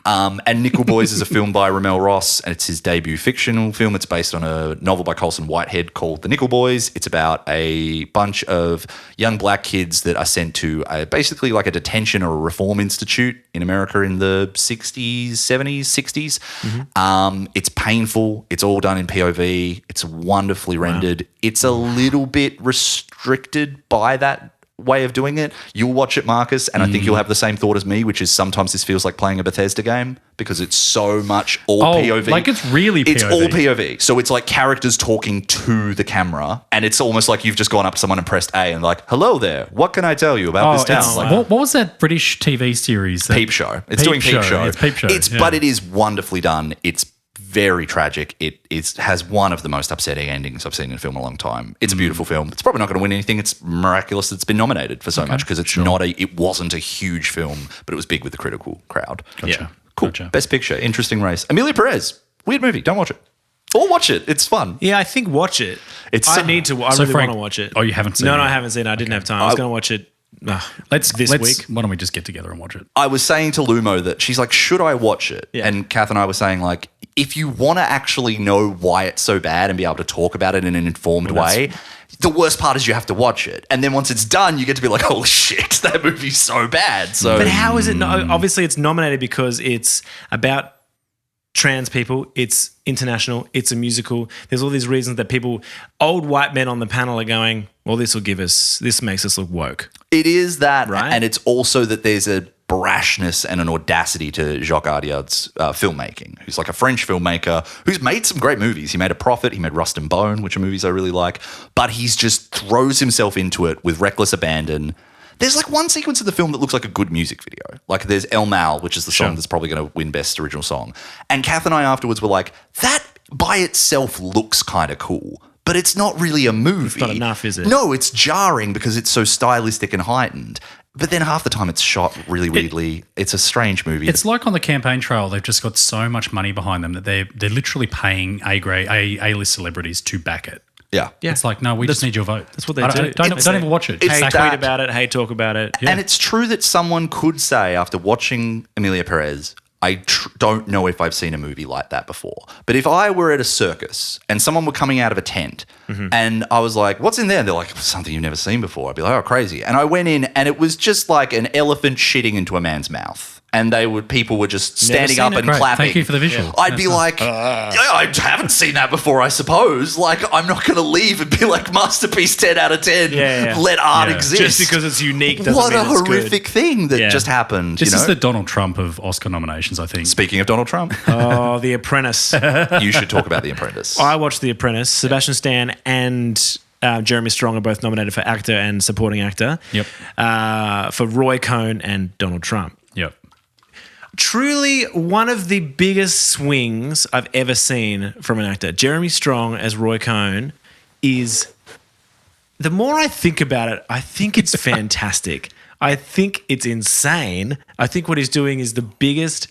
And Nickel Boys is a film by Ramel Ross, and it's his debut fictional film. It's based on a novel by Colson Whitehead called The Nickel Boys. It's about a bunch of young black kids that are sent to basically like a detention or a reform institute in America in the 60s, 70s, 60s. It's painful. It's all done in POV. It's wonderfully rendered. It's a little bit restricted by that way of doing it. You'll watch it, Marcus, and I think you'll have the same thought as me, which is sometimes this feels like playing a Bethesda game because it's so much all POV. Like it's really POV. It's all POV. So it's like characters talking to the camera, and it's almost like you've just gone up to someone and pressed A and like, hello there, what can I tell you about this town? Like, what was that British TV series? Peep Show. It's doing Peep Show. It's Peep Show. But it is wonderfully done. It's very tragic. It has one of the most upsetting endings I've seen in a film in a long time. It's a beautiful film. It's probably not going to win anything. It's miraculous that it's been nominated for so much because it's it wasn't a huge film, but it was big with the critical crowd. Gotcha. Yeah. Cool. Gotcha. Best picture, interesting race. Amelia Perez, weird movie. Don't watch it. Or watch it. It's fun. Yeah, I think watch it. I really Frank, want to watch it. Oh, you haven't seen it? No, I haven't seen it. I didn't have time. I was going to watch it this week. Why don't we just get together and watch it? I was saying to Lumo that she's like, should I watch it? Yeah. And Kath and I were saying like, if you want to actually know why it's so bad and be able to talk about it in an informed way, the worst part is you have to watch it. And then once it's done, you get to be like, holy shit, that movie's so bad. So, but how is it? Obviously, it's nominated because it's about trans people. It's international. It's a musical. There's all these reasons that old white men on the panel are going, well, this makes us look woke. It is that. Right? And it's also that there's a brashness and an audacity to Jacques Audiard's filmmaking, who's like a French filmmaker who's made some great movies. He made A Prophet, he made Rust and Bone, which are movies I really like, but he's just throws himself into it with reckless abandon. There's like one sequence of the film that looks like a good music video. Like there's El Mal, which is the song that's probably going to win Best Original Song. And Kath and I afterwards were like, that by itself looks kind of cool, but it's not really a movie. It's not enough, is it? No, it's jarring because it's so stylistic and heightened. But then half the time it's shot really weirdly. It's a strange movie. It's like on the campaign trail, they've just got so much money behind them that they're literally paying A-list celebrities to back it. Yeah. It's like, no, we just need your vote. That's what they do. Don't even watch it. It's Hey, that. tweet about it. Hey, talk about it. Yeah. And it's true that someone could say after watching Amelia Perez, I don't know if I've seen a movie like that before. But if I were at a circus and someone were coming out of a tent and I was like, what's in there? And they're like, something you've never seen before. I'd be like, oh, crazy. And I went in and it was just like an elephant shitting into a man's mouth. And people were just standing up and Great. clapping. Thank you for the visual. I'd be like, yeah, I haven't seen that before, I suppose. Like, I'm not going to leave and be like, masterpiece 10 out of 10. Let art exist. Just because it's unique doesn't what mean a it's horrific thing that just happened. This is the Donald Trump of Oscar nominations, I think. Speaking of Donald Trump, Oh, The Apprentice. you should talk about The Apprentice. I watched The Apprentice. Sebastian Stan and Jeremy Strong are both nominated for actor and supporting actor. Yep. For Roy Cohn and Donald Trump. Yep. Truly one of the biggest swings I've ever seen from an actor. Jeremy Strong as Roy Cohn is, the more I think about it, I think it's fantastic. I think it's insane. I think what he's doing is the biggest.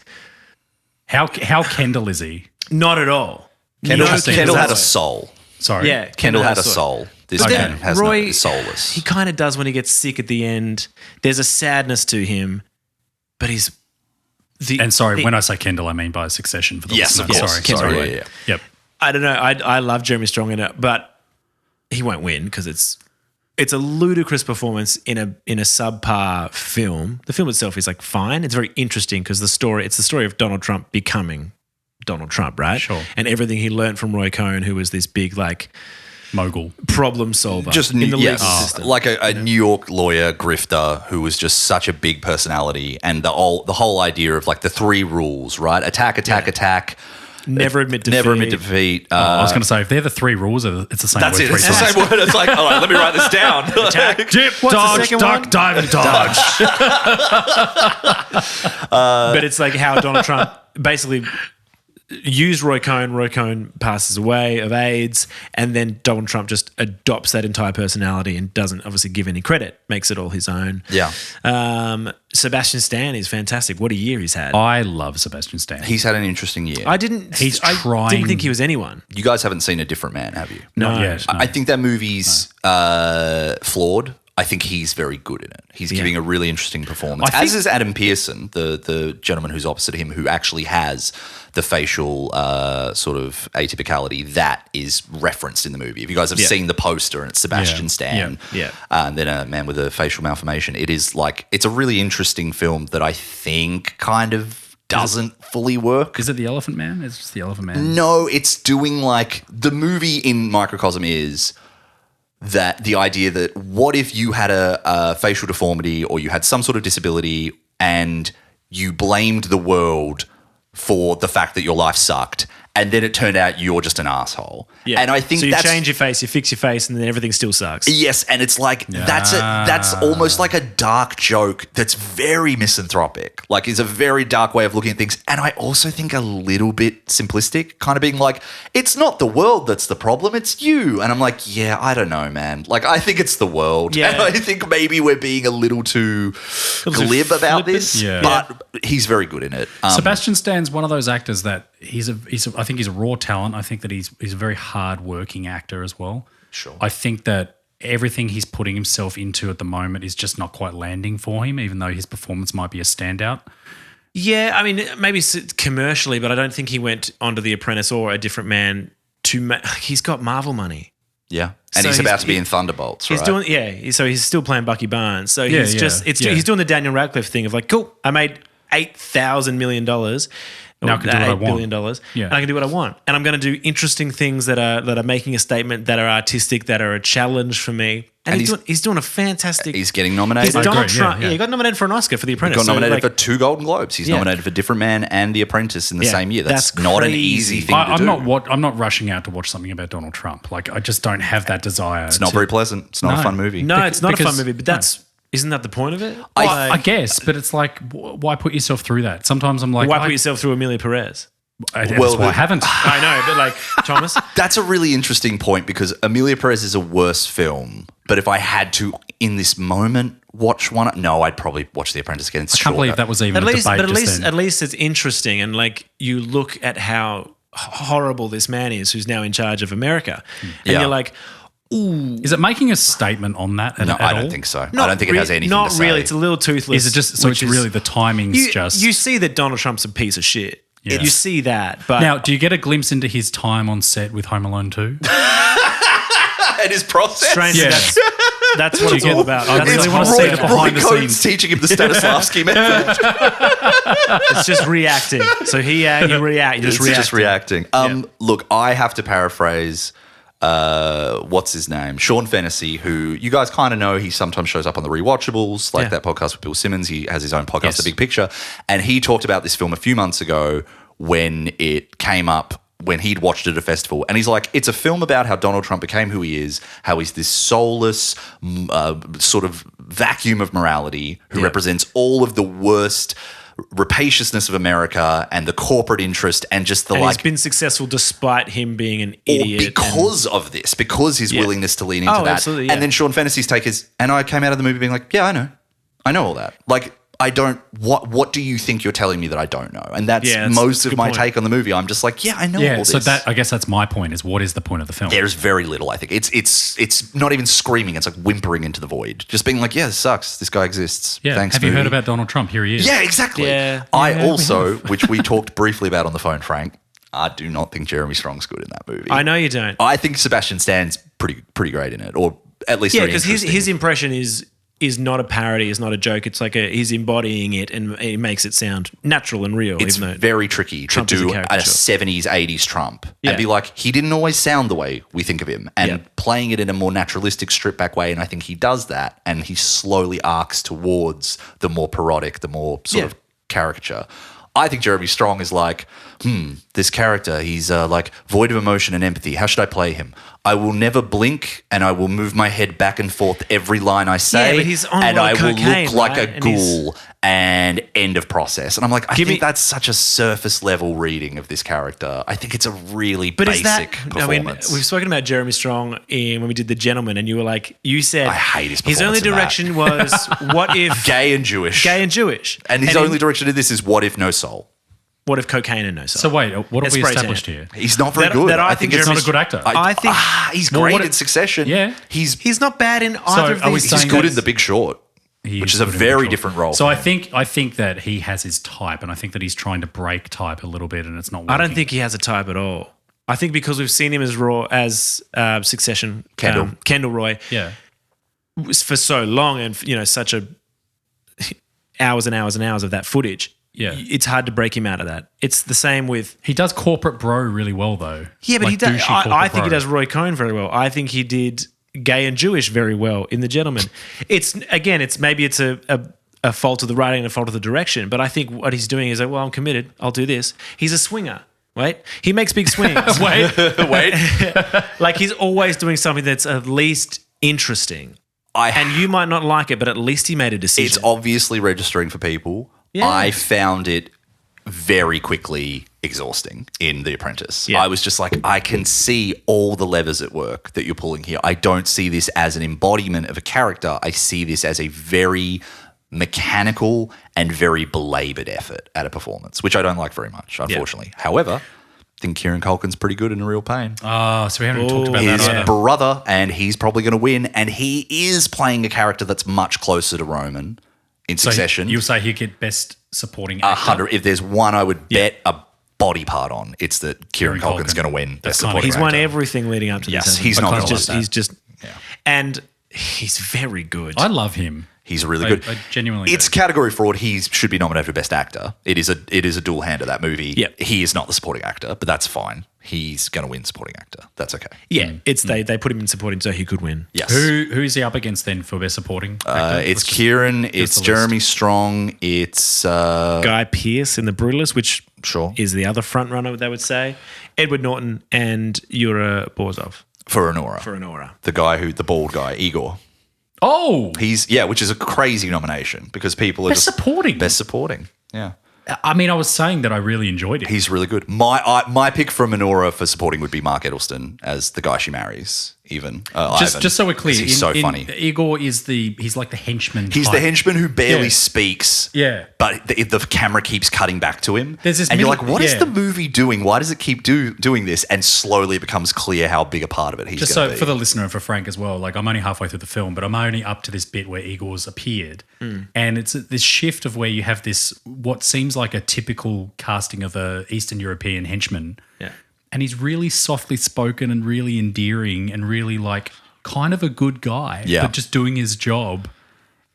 How Kendall is he? Not at all. Kendall Kendall had a has- soul. Sorry. Yeah, Kendall had a has soul. This But man then has Roy, is soulless. He kind of does when he gets sick at the end. There's a sadness to him, but he's And sorry, when I say Kendall, I mean by Succession for the Yes, listener. of course. Sorry. Yeah. Yep. I don't know. I love Jeremy Strong in it, but he won't win because it's a ludicrous performance in a subpar film. The film itself is like fine. It's very interesting because it's the story of Donald Trump becoming Donald Trump, right? Sure. And everything he learned from Roy Cohn, who was this big like Mogul. problem solver Just in the legal yes, system. like a New York lawyer grifter who was just such a big personality, and the whole idea of like the 3 rules, right? Attack. Never admit defeat. Never admit defeat. I was going to say, if they're the 3 rules, it's the same That's word it. 3 It's the times. same word. It's like, all right, let me write this down. Dip, What's the dodge, second duck, one? dive, and dodge. But it's like how Donald Trump basically used Roy Cohn. Roy Cohn passes away of AIDS, and then Donald Trump just adopts that entire personality and doesn't obviously give any credit, makes it all his own. Yeah. Sebastian Stan is fantastic. What a year he's had. I love Sebastian Stan. He's had an interesting year. I didn't trying- didn't think he was anyone. You guys haven't seen A Different Man, have you? Not yet. No. I think that movie's flawed. I think he's very good in it. He's giving a really interesting performance. I As think- is Adam Pearson, the gentleman who's opposite him, who actually has the facial sort of atypicality that is referenced in the movie. If you guys have seen the poster and it's Sebastian Yeah. Stan, Yeah. and then a man with a facial malformation, it is like, it's a really interesting film that I think kind of doesn't fully work. Is it the Elephant Man? It's just the Elephant Man. No, it's doing like the movie in microcosm is that the idea that what if you had a facial deformity or you had some sort of disability and you blamed the world for the fact that your life sucked, and then it turned out you're just an asshole. Yeah. And I think so. You that's change your face, you fix your face, and then everything still sucks. yes, and it's like that's almost like a dark joke that's very misanthropic. Like, it's a very dark way of looking at things, and I also think a little bit simplistic, kind of being like, it's not the world that's the problem, it's you. And I'm like, yeah, I don't know, man. Like, I think it's the world, Yeah. and I think maybe we're being a little too glib about flippant. this. Yeah. But he's very good in it. Sebastian Stan's one of those actors that I think he's a raw talent. I think that he's a very hard-working actor as well. Sure. I think that everything he's putting himself into at the moment is just not quite landing for him, even though his performance might be a standout. Yeah, I mean, maybe commercially, but I don't think he went onto The Apprentice or A Different Man to he's got Marvel money. Yeah. And So he's about to be he- in Thunderbolts, He's right? doing, so he's still playing Bucky Barnes. So Yeah, he's yeah, just, yeah. he's doing the Daniel Radcliffe thing of like, cool, I made $8,000 million. Now I can do what I want. $8 billion. Yeah. And I can do what I want. And I'm going to do interesting things that are making a statement, that are artistic, that are a challenge for me. And he's doing a fantastic. He's getting nominated. He's Donald agree, Trump. yeah, Yeah, yeah. he got nominated for an Oscar for The Apprentice. Got nominated So, for 2 Golden Globes. He's Yeah. nominated for Different Man and The Apprentice in the Yeah, same year. That's that's not an crazy. easy thing to I'm do. I'm not rushing out to watch something about Donald Trump. Like, I just don't have that desire. It's not very pleasant. It's not a fun movie. No, it's not a fun because- movie, but isn't that the point of it? I guess, but it's like, why put yourself through that? Sometimes I'm like, Why put yourself through Amelia Perez? that's Well, why I haven't. I know, but like, Thomas, That's a really interesting point because Amelia Perez is a worse film. But if I had to, in this moment, watch one, no, I'd probably watch The Apprentice again. It's I can't believe that was even at a least, debate but just then. at least it's interesting, and like you look at how horrible this man is, who's now in charge of America, and Yeah. you're like, Is it making a statement on that? No, at I don't all? think so. I don't think it has anything Not to say. really. It's a little toothless. Is it just so? which It's is- really the timing's you, just. you see that Donald Trump's a piece of shit. Yeah. You see that, but Now, do you get a glimpse into his time on set with Home Alone 2? And his process. strangely, Yeah. that's what it's all about. I That's really the wanna whole see thing. the behind the Cohen's scenes. teaching him the Stanislavski method. It's just reacting. So you react. You It's just reacting. Look, I have to paraphrase what's his name? Sean Fennessy, who you guys kind of know. He sometimes shows up on the Rewatchables, like that podcast with Bill Simmons. He has his own podcast, Yes. The Big Picture. And he talked about this film a few months ago when it came up, when he'd watched it at a festival. And he's like, it's a film about how Donald Trump became who he is, how he's this soulless sort of vacuum of morality who represents all of the worst rapaciousness of America and the corporate interest and just the And like he's been successful despite him being an or idiot. because of this, because his willingness to lean into Oh, that. absolutely, yeah. And then Sean Fantasy's take is, and I came out of the movie being like, yeah, I know all that. Like, I don't. What do you think you're telling me that I don't know? And that's Yeah, that's most a of good my point. take on the movie. I'm just like, yeah, I know all Yeah, this. so that I guess that's my point. Is what is the point of the film? There's very little. I think it's not even screaming. It's like whimpering into the void, just being like, yeah, this sucks. This guy exists. Yeah. Thanks. Have you heard movie. about Donald Trump? Here he is. Yeah, exactly. Yeah. I Yeah, we also, which we talked briefly about on the phone, Frank. I do not think Jeremy Strong's good in that movie. I know you don't. I think Sebastian Stan's pretty great in it, or at least Yeah, very because interesting. his impression is not a parody, is not a joke. It's like he's embodying it, and it makes it sound natural and real. It's even though very tricky Trump to is a do a caricature. 70s, 80s Trump Yeah. and be like, he didn't always sound the way we think of him. And Yeah. playing it in a more naturalistic, stripped back way, and I think he does that, and he slowly arcs towards the more parodic, the more sort of caricature. I think Jeremy Strong is like, this character, he's like void of emotion and empathy. How should I play him? I will never blink, and I will move my head back and forth every line I say, but he's on and a lot I of will cocaine, look like right? a And he's- ghoul, and end of process. And I'm like, I Give think me- that's such a surface level reading of this character. I think it's a really But basic is that? I mean, performance. we've spoken about Jeremy Strong when we did The Gentleman, and you were like, you said I hate his his only performance in that. direction was what if Gay and Jewish. gay and Jewish, and his only direction in this is what if no soul. what if cocaine and no soul? So wait, what have we Spray established tan. here? He's not very That- good. that I I think think it's Jeremy Not a good actor. I think he's Well, great what in it- Succession. Yeah. he's not bad in So either of are we these. He's saying good that in The Big Short, He which is a good in very control. different role. So for I him. think that he has his type, and I think that he's trying to break type a little bit, and it's not working. I don't think he has a type at all. I think because we've seen him as Succession Kendall Roy Yeah. for so long, and such a hours and hours and hours of that footage. Yeah. It's hard to break him out of that. It's the same with He does corporate bro really well, though. yeah, but Like he does. douchey I corporate think he bro. does Roy Cohn very well. I think he did gay and Jewish very well in The Gentleman. It's maybe it's a fault of the writing and a fault of the direction, but I think what he's doing is like, well, I'm committed. I'll do this. He's a swinger. Wait, he makes big swings. Wait, Like he's always doing something that's at least interesting. And you might not like it, but at least he made a decision. it's obviously registering for people. Yeah. I found it very quickly exhausting in The Apprentice. Yeah. I was just like, I can see all the levers at work that you're pulling here. I don't see this as an embodiment of a character. I see this as a very mechanical and very belabored effort at a performance, which I don't like very much, unfortunately. However, I think Kieran Culkin's pretty good in A Real Pain. so we haven't talked about His that either. brother, and he's probably going to win. And he is playing a character that's much closer to Roman in So Succession. you'll say he'd get best supporting actor. 100. If there's one I would bet a body part on, it's that Kieran Kieran Culkin's Culkin. going to win That's Best kinda- Supporting He's won Actor. everything leading up to Yes, this. he's not Because gonna lose that. He's just, and he's very good. I love him. He's really good. I genuinely It's do. category fraud. He should be nominated for Best Actor. It is a dual hander, that movie. Yep. He is not the supporting actor, but that's fine. He's going to win supporting actor. That's okay. yeah, it's they put him in supporting so he could win. Yes. Who is he up against then for best supporting actor? It's Let's just- Kieran. us It's the Jeremy Strong. It's Guy Pearce in The Brutalist, which Sure. is the other front runner, they would say. Edward Norton and Yura Borzov for Honora. for Honora. The bald guy, Igor. Oh, Which is a crazy nomination because people are best just supporting. best supporting. Yeah. I mean, I was saying that I really enjoyed it. He's really good. My pick for Honora for supporting would be Mark Edelston as the guy she marries. Even Ivan, just so we're clear, 'cause he's so funny. Igor is he's like the henchman. He's type. the henchman who barely Yeah. speaks. Yeah. But the camera keeps cutting back to him. There's this and you're middle- like, what is yeah. the movie doing? Why does it keep doing this? And slowly it becomes clear how big a part of it he's Just going so to be. for the listener and for Frank as well, like I'm only halfway through the film, but I'm only up to this bit where Igor's appeared, and it's this shift of where you have this what seems like a typical casting of a Eastern European henchman, Yeah. and he's really softly spoken and really endearing and really like kind of a good guy, Yeah. but just doing his job.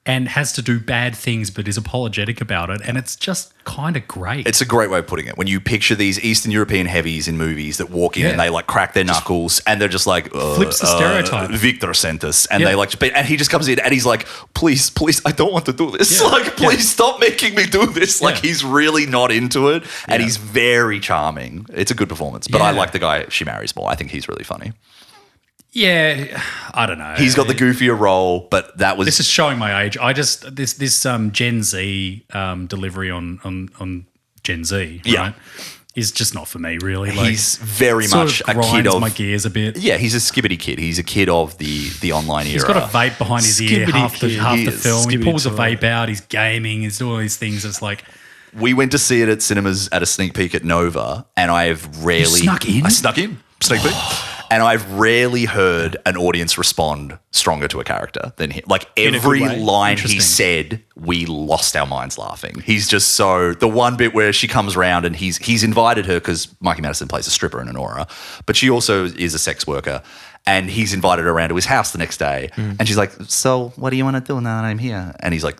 And has to do bad things, but is apologetic about it. And it's just kind of great. It's a great way of putting it. When you picture these Eastern European heavies in movies that walk in Yeah. and they like crack their knuckles and they're just like Flips the stereotype. Victor sent us, and Yeah. they like, and he just comes in and he's like, please, I don't want to do this. Yeah. Like, please stop making me do this. Like, Yeah. he's really not into it, and Yeah. he's very charming. It's a good performance, but I Yeah. like the guy she marries more. I think he's really funny. yeah, I don't know. He's got the goofier role, but that was This is showing my age. I just this Gen Z delivery on Gen Z, Yeah. right? is just not for me, really. Like, He's very sort much of a kid grinds of my gears a bit. Yeah, he's a skibbity kid. He's a kid of the online era. He's got a vape behind his ear Skibbity half the kid. He is. film. He Skibbity pulls a toy. vape out. He's gaming. He's doing all these things. It's like, We went to see it at cinemas at a sneak peek at Nova, and I've rarely snuck in? I snuck in sneak peek, and I've rarely heard an audience respond stronger to a character than him. Like a good every way. line he Interesting. said, we lost our minds laughing. He's just so the one bit where she comes around and he's invited her because Mikey Madison plays a stripper in Honora, but she also is a sex worker. And he's invited her around to his house the next day, and she's like, "So, what do you want to do now that I'm here?" And he's like,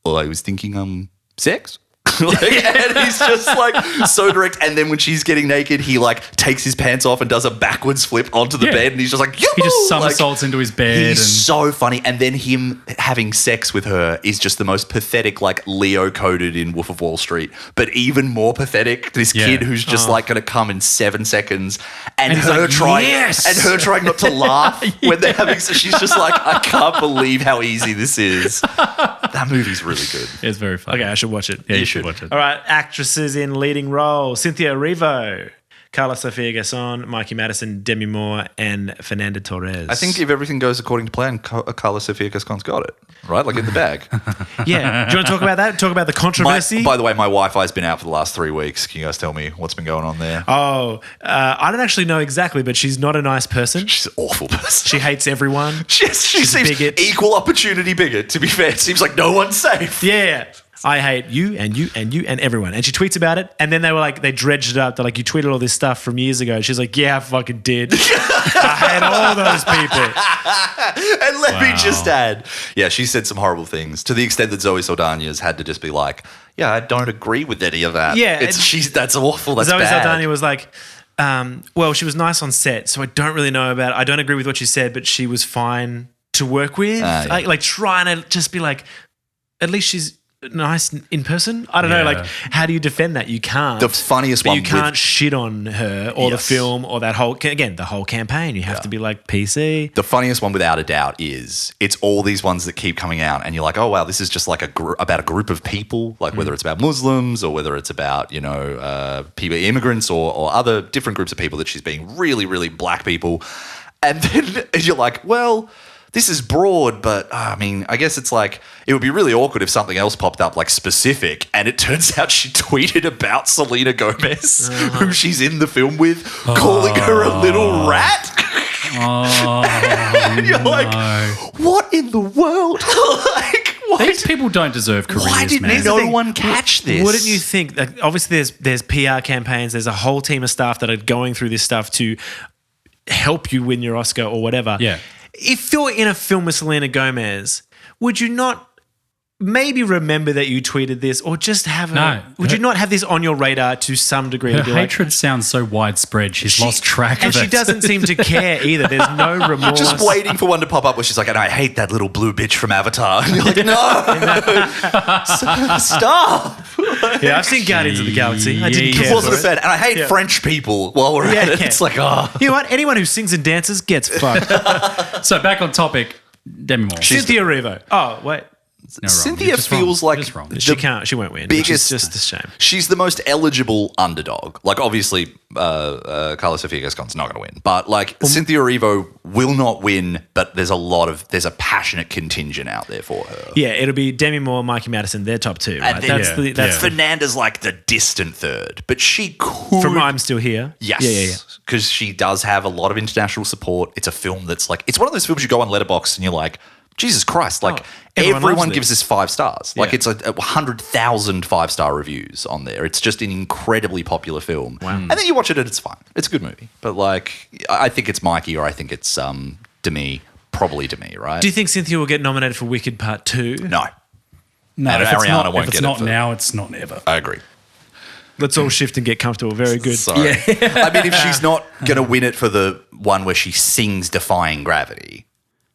"Well, I was thinking, sex." Like, and he's just like so direct. And then when she's getting naked, he like takes his pants off and does a backwards flip onto the Yeah. bed, and he's just like, he just somersaults into his bed. He's And so funny. And then him having sex with her is just the most pathetic, like Leo coded in Wolf of Wall Street, but even more pathetic. This Yeah. kid who's just like going to come in 7 seconds, and he's her like, trying "Yes!" and her trying not to laugh when they're having. So she's just like, I can't believe how easy this is. That movie's really good. it's very funny. Okay, I should watch it. Yeah, you You should should. watch it. All right, actresses in leading roles: Cynthia Erivo, Carla Sofia Gasson, Mikey Madison, Demi Moore, and Fernanda Torres. I think if everything goes according to plan, Carla Sofia Gascon's got it, right? Like in the bag. Yeah. Do you want to talk about that? Talk about the controversy? By the way, my Wi-Fi's been out for the last 3 weeks. Can you guys tell me what's been going on there? Oh, I don't actually know exactly, but she's not a nice person. She's an awful person. She hates everyone. She seems bigot. equal opportunity bigot, to be fair. It seems like no one's safe. Yeah. I hate you and you and you and everyone. And she tweets about it. And then they dredged it up. They're like, you tweeted all this stuff from years ago. She's like, yeah, I fucking did. I hate all those people. And let me just add, yeah, she said some horrible things to the extent that Zoe Saldana's had to just be like, yeah, I don't agree with any of that. Yeah, That's awful. That's Zoe bad. Saldana was like, well, she was nice on set, so I don't really know about it. I don't agree with what she said, but she was fine to work with. Yeah. Like trying to just be like, at least she's nice in person. I don't know. Yeah. Like, how do you defend that? You can't. The funniest but one you can't with- shit on her or the Yes. film or that whole the whole campaign. You have to be like PC. The funniest one, without a doubt, is it's all these ones that keep coming out, and you're like, oh wow, this is just like about a group of people, like whether it's about Muslims or whether it's about people, immigrants or other different groups of people that she's being really, really black people, and then you're like, well, this is broad, but I mean, I guess it's like it would be really awkward if something else popped up like specific, and it turns out she tweeted about Selena Gomez, who she's in the film with, calling her a little rat. And you're like, what in the world? Like, what? These people don't deserve careers, Why did man. no one catch this? Wouldn't you think? Like, obviously, there's PR campaigns. There's a whole team of staff that are going through this stuff to help you win your Oscar or whatever. Yeah. If you're in a film with Selena Gomez, would you not maybe remember that you tweeted this, or just have would you not have this on your radar to some degree? Her to be like, hatred sounds so widespread. She's lost track of and it. she doesn't seem to care either. There's no remorse. Just waiting for one to pop up where she's like, and I hate that little blue bitch from Avatar. And you're like, no, stop. Yeah, I've seen Guardians of the Galaxy. I didn't Yeah, care. It wasn't for a fan. And I hate Yeah. French people while we're at it. Yeah. It's like, oh. You know what? Anyone who sings and dances gets fucked. So back on topic, Demi Moore. Cynthia Erivo. Oh, wait. No, wrong. Cynthia You're just feels wrong. like You're just wrong. the She can't. She won't win. Which is biggest- just a shame. She's the most eligible underdog. Like, obviously, Carla Sofia Gascon's not going to win. But, like, Cynthia Erivo will not win, but there's a passionate contingent out there for her. Yeah, it'll be Demi Moore, Mikey Madison. They're top two. Right? And then- That's the Fernanda's like the distant third, but she could. from I'm Still Here. Yes. Yeah. Because she does have a lot of international support. It's a film that's like, it's one of those films you go on Letterboxd and you're like, Jesus Christ, like everyone everyone loves gives this. this 5 stars. Like Yeah. it's a 100,000 5-star reviews on there. It's just an incredibly popular film. Wow. And then you watch it and it's fine. It's a good movie. But like, I think it's Mikey or I think it's Demi, probably Demi, right? Do you think Cynthia will get nominated for Wicked Part 2? No, No, And if it's Ariana not, won't if it's get it not for- now, it's not ever. I agree. Let's all shift and get comfortable. Very good. Sorry. I mean, if she's not going to win it for the one where she sings Defying Gravity,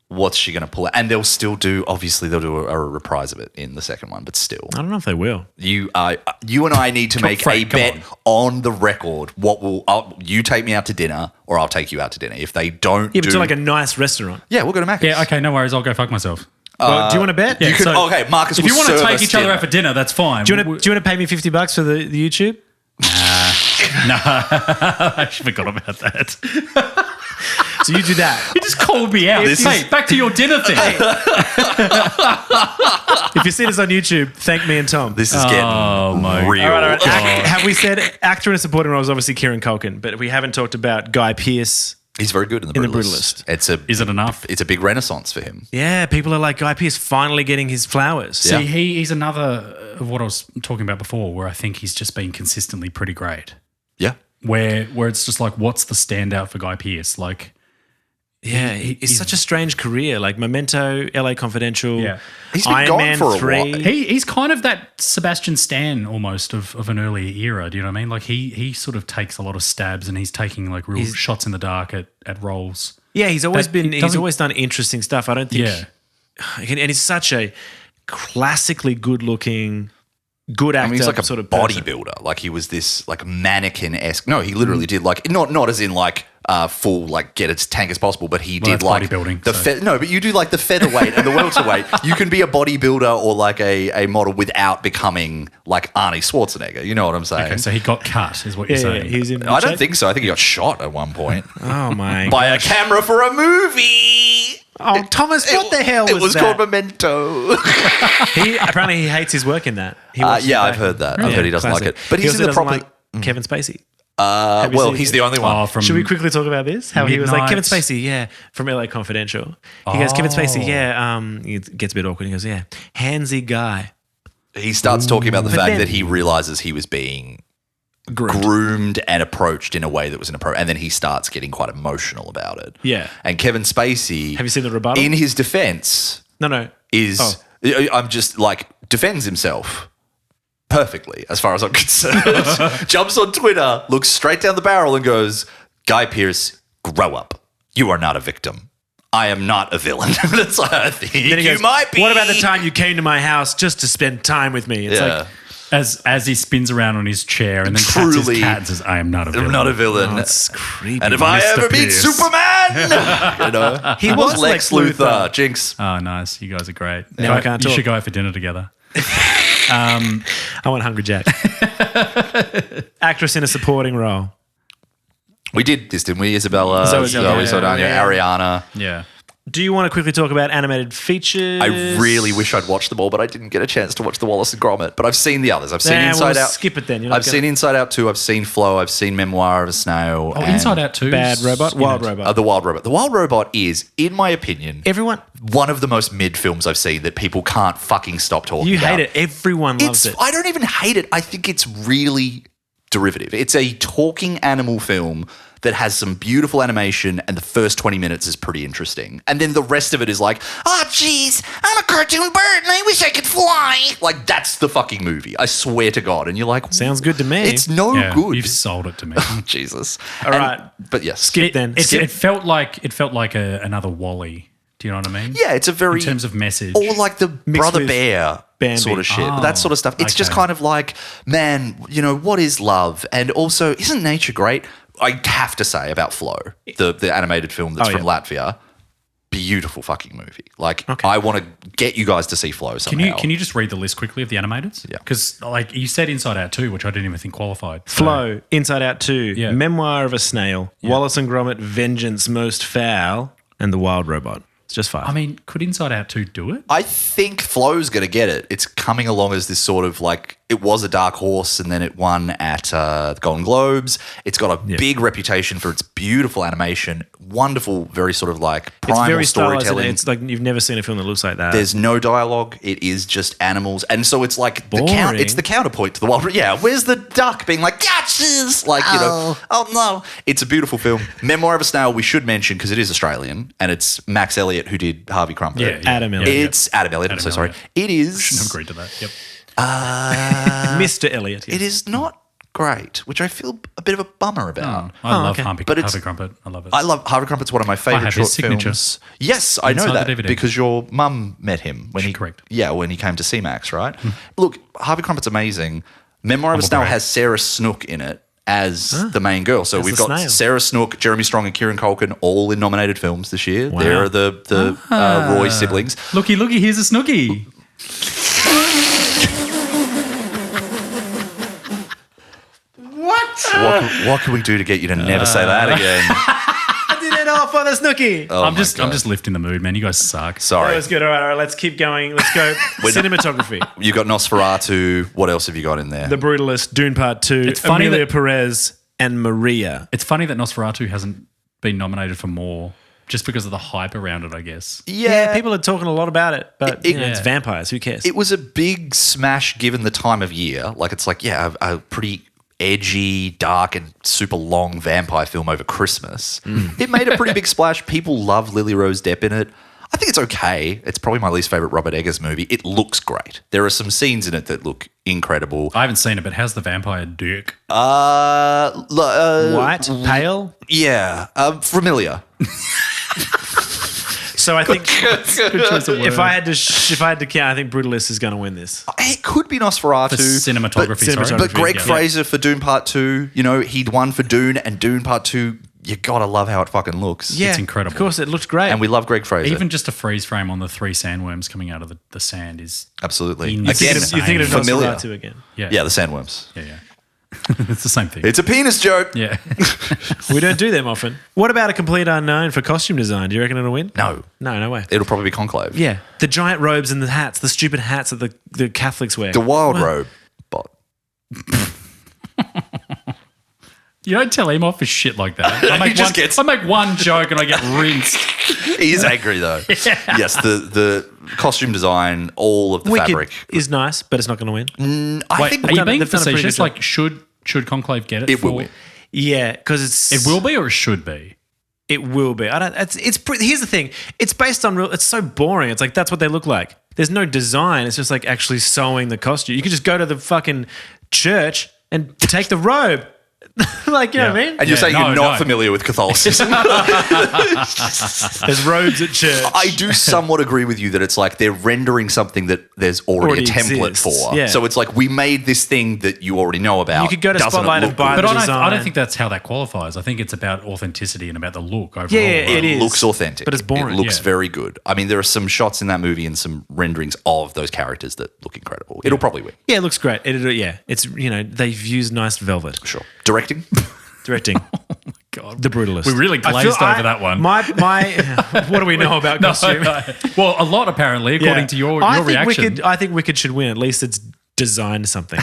what's she going to pull out? And they'll still do, obviously, they'll do a reprise of it in the second one, but still. I don't know if they will. You and I need to make Frank, a come bet on the record. You take me out to dinner or I'll take you out to dinner. If they don't Yeah, but to like a nice restaurant. yeah, we'll go to Macca's. Yeah, okay, no worries. I'll go fuck myself. Well, do you want to bet? Yeah, You can, so okay, Marcus If will you want to serve take us each other dinner. out for dinner, that's fine. Do you want to pay me $50 for the YouTube? I actually forgot about that. So you do that. You just called me out. Hey, back to your dinner thing. If you see this on YouTube, thank me and Tom. This is getting real. All right. Have we said actor in a supporting role is obviously Kieran Culkin, but we haven't talked about Guy Pearce. He's very good in the Brutalist. Is it enough? It's a big renaissance for him. Yeah, people are like, Guy Pearce finally getting his flowers. See, he's another of what I was talking about before, where I think he's just been consistently pretty great. Yeah. Where it's just like, what's the standout for Guy Pearce? Like, yeah, it's such a strange career. Like Memento, LA Confidential, He's been Iron gone Man for a 3. while. he's kind of that Sebastian Stan almost of an earlier era. Do you know what I mean? Like he sort of takes a lot of stabs and he's taking like real shots in the dark at roles. Yeah, he's always He's always done interesting stuff. I don't think. Yeah. And he's such a classically good-looking, good actor. I mean, he's like a sort of person. bodybuilder. Like he was this like mannequin-esque. No, he literally did like not as in like full like get as tank as possible, but he did that's like bodybuilding, no, but you do like the featherweight and the welterweight. You can be a bodybuilder or like a model without becoming like Arnie Schwarzenegger. You know what I'm saying? Okay, so he got cut, is what you're Yeah, saying. he's in. I don't think so. I think he got shot at one point Oh my! by a camera for a movie. Oh, Thomas, what the hell was It was that? called Memento. Apparently he hates his work in that. He watched it Yeah, back. I've heard that. I've heard he doesn't classic. like it. But He he's also in the doesn't proper. like Kevin Spacey. Well, seen he's it? the only one. Should we quickly talk about this? How he was like, Kevin Midnight. Spacey, yeah, from LA Confidential. He goes, Kevin Spacey, yeah, it gets a bit awkward. He goes, yeah, handsy guy. He starts talking about the fact then- that he realizes he was being groomed and approached in a way that was inappropriate, and then he starts getting quite emotional about it. Yeah. And Kevin Spacey, Have you seen the rebuttal? in his defense, No. is Oh. I'm just like defends himself perfectly as far as I'm concerned. Jumps on Twitter, looks straight down the barrel, and goes, "Guy Pearce, grow up. You are not a victim. I am not a villain." That's like, I think Then he you goes, might be. What about the time you came to my house just to spend time with me? It's Yeah. like, As he spins around on his chair and then pats his Truly- cat and says, I am not a villain. I'm not a villain. it's creepy. And if I Mr. ever meet Pierce. Superman, you know, he was Lex Luthor. Jinx. Oh, nice. You guys are great. Now I can't You talk. should go out for dinner together. I want Hungry Jack. Actress in a supporting role. We did this, didn't we? Isabella, Zoe Zoe Saldana. Saldana, Yeah. Ariana. Yeah. Do you want to quickly talk about animated features? I really wish I'd watched them all, but I didn't get a chance to watch the Wallace and Gromit. But I've seen the others. I've seen Nah, Inside we'll Out. skip it then. You're not I've seen Inside Out 2. I've seen Flow. I've seen Memoir of a Snail. Oh, and Inside Out 2. Bad Robot, Wild Robot. The Wild Robot. The Wild Robot is, in my opinion, Everyone, one of the most mid films I've seen that people can't fucking stop talking you about. hate it. Everyone loves it. I don't even hate it. I think it's really derivative. It's a talking animal film that has some beautiful animation, and the first 20 minutes is pretty interesting. And then the rest of it is like, oh, geez, I'm a cartoon bird and I wish I could fly. Like, that's the fucking movie. I swear to God. And you're like, Sounds good to me. It's no Yeah, good. You've sold it to me. Jesus. All right. But yes. Skip then. It felt like another Wall-E. Do you know what I mean? Yeah, it's a very... In terms of message. Or like the Brother with Bear Bambi. sort of shit. Oh, that sort of stuff. It's just okay. kind of like, man, you know, what is love? And also, isn't nature great? I have to say about Flow, the animated film that's from Latvia. Beautiful fucking movie. Like, Okay. I want to get you guys to see Flow somehow. Can you just read the list quickly of the animators? Yeah. Because like you said Inside Out 2, which I didn't even think qualified. So- Flow, Inside Out 2, Yeah. Memoir of a Snail, Wallace and Gromit, Vengeance Most Foul, and The Wild Robot. It's just 5. I mean, could Inside Out 2 do it? I think Flow's going to get it. It's coming along as this sort of like, it was a dark horse and then it won at the Golden Globes. It's got a big reputation for its beautiful animation, wonderful, very sort of like it's primal very stylized. storytelling. It's like you've never seen a film that looks like that. There's no dialogue. It is just animals. And so it's like Boring. it's the counterpoint to the wild. Yeah, where's the duck being like, gotchas? Like, you know, oh no. It's a beautiful film. Memoir of a Snail, we should mention because it is Australian and it's Max Elliott who did Harvey Crumpet. Yeah, Adam Elliott. It's Adam Elliott. I'm so sorry. Elliott. It is. Shouldn't have agreed to that. Yep. Mr. Elliot. Yes. It is not great, which I feel a bit of a bummer about. I love okay. Harvey, But it's- Harvey Crumpet. I love it. I love Harvey Crumpet's one of my favorite have short his signature films. Yes, I know inside that the DVD. because your mum met him when he Correct. Yeah, when he came to CMAX, right? Look, Harvey Crumpet's amazing. Memoir of a Snail brag. has Sarah Snook in it as the main girl. So we've the got snail. Sarah Snook, Jeremy Strong, and Kieran Culkin all in nominated films this year. Wow. They're the Roy siblings. Looky, here's a Snooky. What? What can we do to get you to never say that again? I did it all for the Snooki. Oh I'm my just God. lifting the mood, man. You guys suck. That Sorry. was good. All right. Let's keep going. Let's go. Cinematography. You got Nosferatu. What else have you got in there? The Brutalist, Dune Part 2, It's funny Emilia that- Perez, and Maria. It's funny that Nosferatu hasn't been nominated for more just because of the hype around it, I guess. Yeah, people are talking a lot about it, but It- it's yeah. vampires. Who cares? It was a big smash given the time of year. Like, it's like, yeah, a pretty edgy, dark, and super long vampire film over Christmas. It made a pretty big splash. People love Lily Rose Depp in it. I think it's okay. It's probably my least favorite Robert Eggers movie. It looks great. There are some scenes in it that look incredible. I haven't seen it, but how's the vampire dick? White, pale. Yeah, familiar. So I think Good choice of if word. I had to count, I think Brutalist is going to win this. It could be Nosferatu. For cinematography, but- sorry. But Greg Yeah. Fraser for Dune Part 2, you know, he'd won for Dune, and Dune Part 2, you gotta love how it fucking looks. Yeah, incredible. Of course, it looks great. And we love Greg Fraser. Even just a freeze frame on the 3 sandworms coming out of the sand is Absolutely. You you're Again, thinking of familiar. Nosferatu again. yeah, Yeah, the sandworms. yeah. It's the same thing. It's a penis joke. yeah. We don't do them often. What about a complete unknown for costume design? Do you reckon it'll win? No. No way. It'll probably be Conclave. Yeah, the giant robes and the hats, the stupid hats that the Catholics wear. The Wild What? Robe bot. You don't tell him off for shit like that. I make one joke and I get rinsed. He is angry though. Yes, the costume design, all of the Wicked fabric. is nice, but it's not going to win. I Wait, think are you done- being they've done a pretty facetious? good job. Like, should Conclave get it? it will win. Yeah, because it's It will be or it should be? It will be. I don't. Here's the thing. It's based on real. It's so boring. It's like that's what they look like. There's no design. It's just like actually sewing the costume. You could just go to the fucking church and take the robe. Like, you know what I mean? And you're saying no, you're not no. familiar with Catholicism. There's robes at church. I do somewhat agree with you that it's like they're rendering something that there's already a template exists. for. Yeah. So it's like we made this thing that you already know about. You could go to Doesn't it Spotlight look and buy good? the But I design. don't think that's how that qualifies. I think it's about authenticity and about the look overall. Yeah, right? it is. looks authentic, but it's boring. It looks Yeah. very good. I mean, there are some shots in that movie and some renderings of those characters that look incredible. It'll probably win. Yeah, it looks great. It's they've used nice velvet. Sure. Directing? Directing. God. The Brutalist. We really I glazed over that one. My what do we know about costume? Well, a lot apparently, according Yeah. to your I think reaction. I think Wicked should win. At least it's designed something.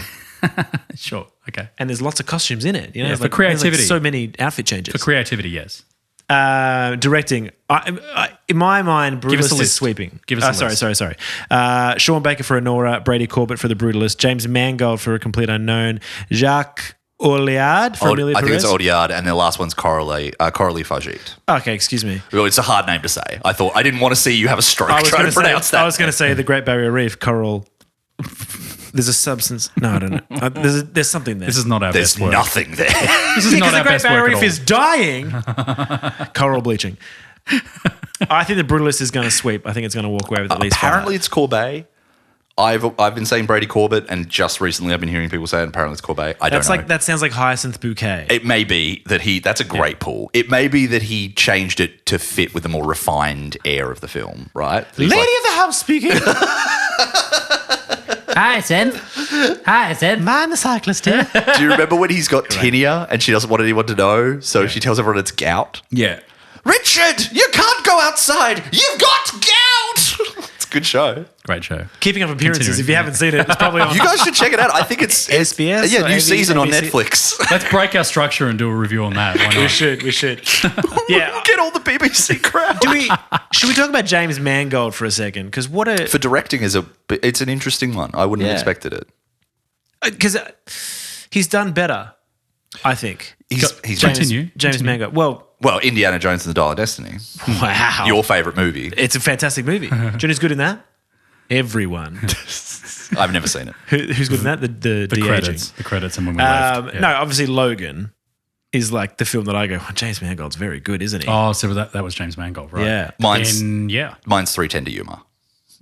Sure. Okay. And there's lots of costumes in it. You know, Yeah, There's for there's creativity. so many outfit changes. For creativity, yes. Directing. In my mind, Give us a Brutalist is list. sweeping. Give us a list. Sorry. Sean Baker for Honora, Brady Corbett for The Brutalist, James Mangold for A Complete Unknown, Jacques Olliard for Amelia I think Perez. it's Audiard, and their last one's Coralie Fajit. Okay, excuse me. Well, it's a hard name to say. I didn't want to see you have a stroke trying to gonna pronounce say, that. I was going to say the Great Barrier Reef, coral. There's a substance. No, I don't know. There's something there. This is not our There's best work. nothing there. This is because not the our Great best Barrier work at Reef all. is dying. Coral bleaching. I think the Brutalist is going to sweep. I think it's going to walk away with at least Apparently, it's Corbet. I've been saying Brady Corbett, and just recently I've been hearing people say it. Apparently, it's Corbet. I don't That's know. like that sounds like Hyacinth Bouquet. It may be that that's a great pull. It may be that he changed it to fit with the more refined air of the film, right? He's Lady like, of the House speaking. Hi, Sid. Hi, Sid. Man, the cyclist here. do you remember when he's got tinea and she doesn't want anyone to know, so she tells everyone it's gout? Yeah. Richard, you can't go outside. You've got gout. It's a good show. Great show. Keeping Up Appearances. Continuing. If you haven't seen it, it's probably on. You guys should check it out. I think it's SBS Yeah, or new season on ABC? Netflix. Let's break our structure and do a review on that. Why not? We should. Yeah. Get all the BBC crowd. Should we talk about James Mangold for a second? Because what a For directing it's an interesting one. I wouldn't have Yeah. expected it. because he's done better. I think He's James, Continue. James Mangold. Well, Indiana Jones and the Dial of Destiny. wow, Your favorite movie. it's a fantastic movie. Do you know who's good in that? Everyone. I've never seen it. Who's good in that? The The de-aging. credits. The credits and when we left. Yeah. No, obviously Logan is like the film that I go, oh, James Mangold's very good, isn't he? Oh, so that was James Mangold, right? Yeah. Mine's Yeah. 310 to Yuma.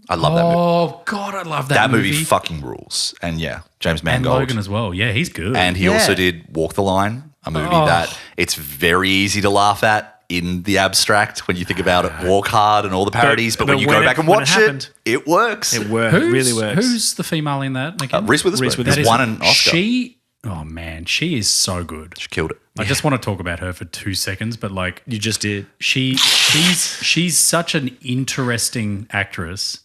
I love that movie. Oh, God, I love that, That movie fucking rules. And yeah, James And Mangold. Logan as well. Yeah, he's good. And he Yeah. also did Walk the Line, a movie Oh. that it's very easy to laugh at in the abstract when you think about it. Walk Hard and all the parodies, but when you go back and watch happened, it works. it works. It really works. Who's the female in that again? Reese Witherspoon. Reese There's Witherspoon. one an Oscar. She Oh man, she is so good. She killed it. I just want to talk about her for 2 seconds, but like You just did. she's such an interesting actress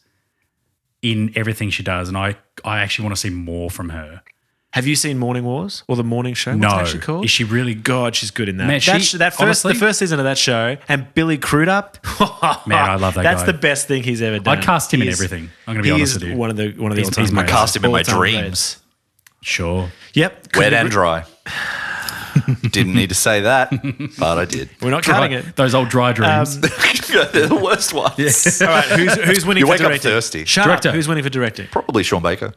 in everything she does, and I actually want to see more from her. Have you seen Morning Wars or the morning show? What's No. it actually called? Is she really God, she's good in that. Man, honestly- the first season of that show, and Billy Crudup. Man, I love that That's guy. the best thing he's ever done. I'd cast him in He is- everything. I'm going to be honest with you. One of the He's all-time my greats. cast him in my All-time dreams. greats. Sure. Yep. Wet and dry. Didn't need to say that, but I did. We're not cutting it. Those old dry dreams. They're the worst ones. All right, who's winning You for wake up directing? thirsty. Shut Director. up. Who's winning for directing? Probably Sean Baker.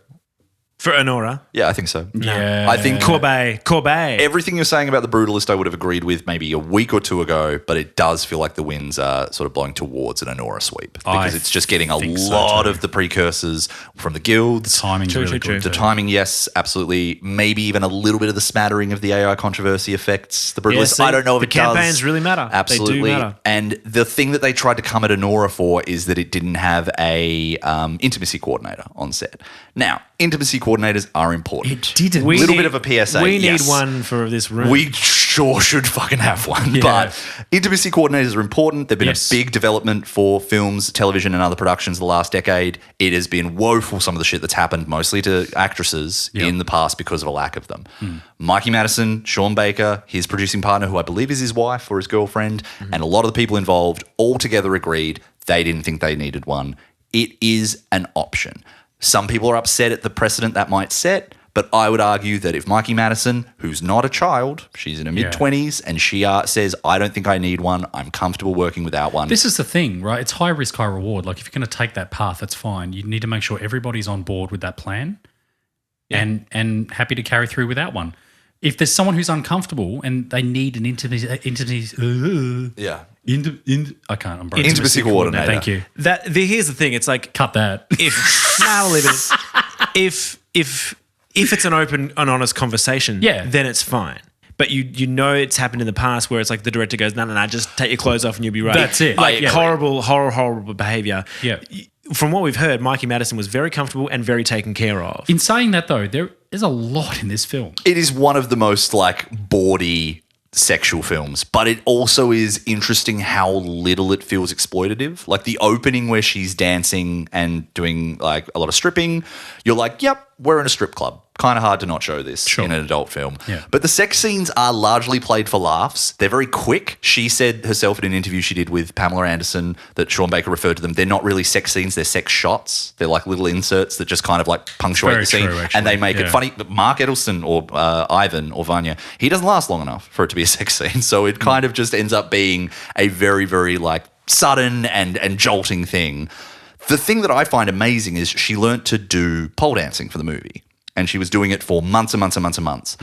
For Honora. Yeah, I think so. Yeah. I think Corbet. everything you're saying about The Brutalist I would have agreed with maybe a week or two ago, but it does feel like the winds are sort of blowing towards an Honora sweep because I it's just getting a think so lot too. of the precursors from the guilds. Timing's True, really true, good. true. The timing, yes, absolutely. Maybe even a little bit of the smattering of the AI controversy affects The Brutalist. see, I don't know if the it does. campaigns really matter. They do Absolutely. matter. And the thing that they tried to come at Honora for is that it didn't have a intimacy coordinator on set. Now, intimacy coordinators are important. It didn't. We Little need- bit of a PSA, We need yes. one for this room. We sure should fucking have one. But intimacy coordinators are important. They've been Yes. a big development for films, television, and other productions the last decade. It has been woeful, some of the shit that's happened, mostly to actresses in the past because of a lack of them. Mikey Madison, Sean Baker, his producing partner, who I believe is his wife or his girlfriend, and a lot of the people involved all together agreed they didn't think they needed one. It is an option. Some people are upset at the precedent that might set, but I would argue that if Mikey Madison, who's not a child, she's in her mid-20s, and she says, I don't think I need one, I'm comfortable working without one. This is the thing, right? It's high risk, high reward. Like if you're going to take that path, that's fine. You need to make sure everybody's on board with that plan and happy to carry through without one. If there's someone who's uncomfortable and they need an intimacy yeah. I can't. I'm broken. Intimacy coordinator. Thank you. Here's the thing. It's like Cut that. we'll leave it. If it's an open and honest conversation, Yeah. then it's fine. But you know it's happened in the past where it's like the director goes, no, just take your clothes off and you'll be right. That's it. Like Yeah. horrible behavior. Yeah. From what we've heard, Mikey Madison was very comfortable and very taken care of. In saying that, though, there's a lot in this film. It is one of the most like bawdy sexual films, but it also is interesting how little it feels exploitative. Like the opening where she's dancing and doing like a lot of stripping, you're like, yep, we're in a strip club. Kind of hard to not show this in an adult film. Yeah. But the sex scenes are largely played for laughs. They're very quick. She said herself in an interview she did with Pamela Anderson that Sean Baker referred to them. They're not really sex scenes. They're sex shots. They're like little inserts that just kind of like punctuate Very the scene. true, actually. And they make it Yeah. funny. Mark Edelson or Ivan or Vanya, he doesn't last long enough for it to be a sex scene. So it kind of just ends up being a very, very like sudden and jolting thing. The thing that I find amazing is she learnt to do pole dancing for the movie. And she was doing it for months and months and months and months.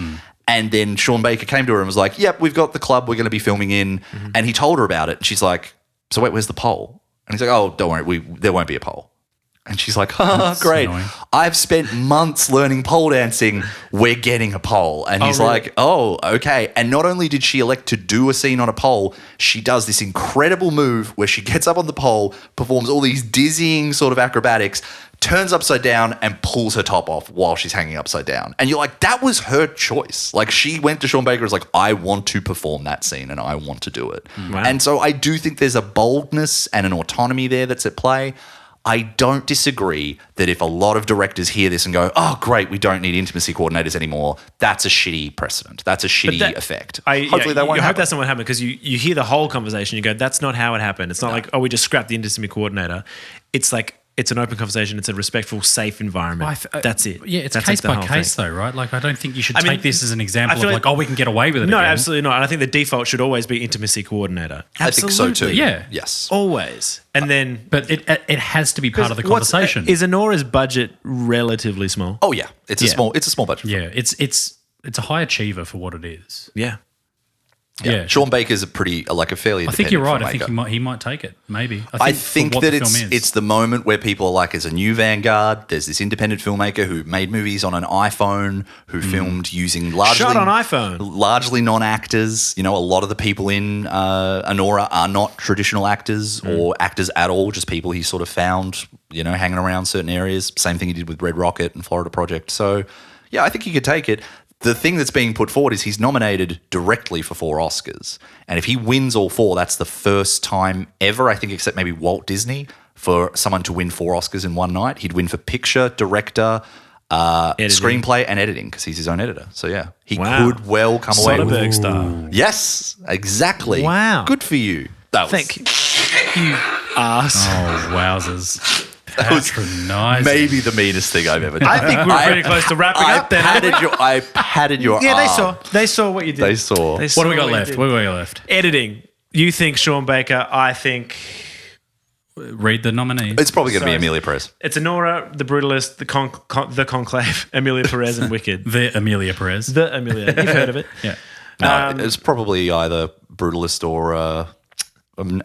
And then Sean Baker came to her and was like, yep, we've got the club we're going to be filming in. And he told her about it. And she's like, so wait, where's the pole? And he's like, oh, don't worry, there won't be a pole. And she's like, great. annoying. I've spent months learning pole dancing. We're getting a pole. And he's really? like, oh, okay. And not only did she elect to do a scene on a pole, she does this incredible move where she gets up on the pole, performs all these dizzying sort of acrobatics, turns upside down and pulls her top off while she's hanging upside down. And you're like, that was her choice. Like she went to Sean Baker and was like, I want to perform that scene and I want to do it. Wow. And so I do think there's a boldness and an autonomy there that's at play. I don't disagree that if a lot of directors hear this and go, oh, great, we don't need intimacy coordinators anymore, that's a shitty precedent. That's a shitty effect. Hopefully that won't you hope happen. that's not what happened because you hear the whole conversation, you go, that's not how it happened. It's not like, oh, we just scrapped the intimacy coordinator. It's like, it's an open conversation. It's a respectful, safe environment. That's it. Yeah, it's That's case the by whole case, thing. though, right? Like, I don't think you should I mean, take this as an I example feel of like- like, oh, we can get away with it. No, again. absolutely not. And I think the default should always be intimacy coordinator. I think so too. Yeah. Yes. Always. And then But it has to be part of the what's- conversation. Is Honora's budget relatively small? Oh yeah. It's a small budget. yeah, it's a high achiever for what it is. Yeah. Yeah. Sean Baker's a fairly I think you're right. I filmmaker. think he might take it. Maybe. I for think what that the film is. it's the moment where people are like, as a new vanguard, there's this independent filmmaker who made movies on an iPhone, who filmed using largely Shot on iPhone. largely non-actors. You know, a lot of the people in Honora are not traditional actors or actors at all, just people he sort of found, you know, hanging around certain areas. Same thing he did with Red Rocket and Florida Project. So, yeah, I think he could take it. the thing that's being put forward is he's nominated directly for 4 Oscars. And if he wins all 4, that's the first time ever, I think, except maybe Walt Disney, for someone to win 4 Oscars in one night. He'd win for picture, director, screenplay, and editing because he's his own editor. So, yeah, he could well come away with Soderbergh style. Yes, exactly. Wow. Good for you. That was Thank you, ass. Oh, wowzers. That was Patronizing. maybe the meanest thing I've ever done. I think we're pretty close to wrapping up then. aren't we? I patted your Yeah, arm. they saw what you did. They saw. They saw What do we got you left? did. What do we got left? Editing. You think Sean Baker, I think Read the nominees. It's probably going to be Sorry. Amelia Perez. it's Honora, The Brutalist, the Conclave, Amelia Perez, and Wicked. The Amelia Perez. The Amelia. You've heard of it. Yeah. No, it's probably either Brutalist or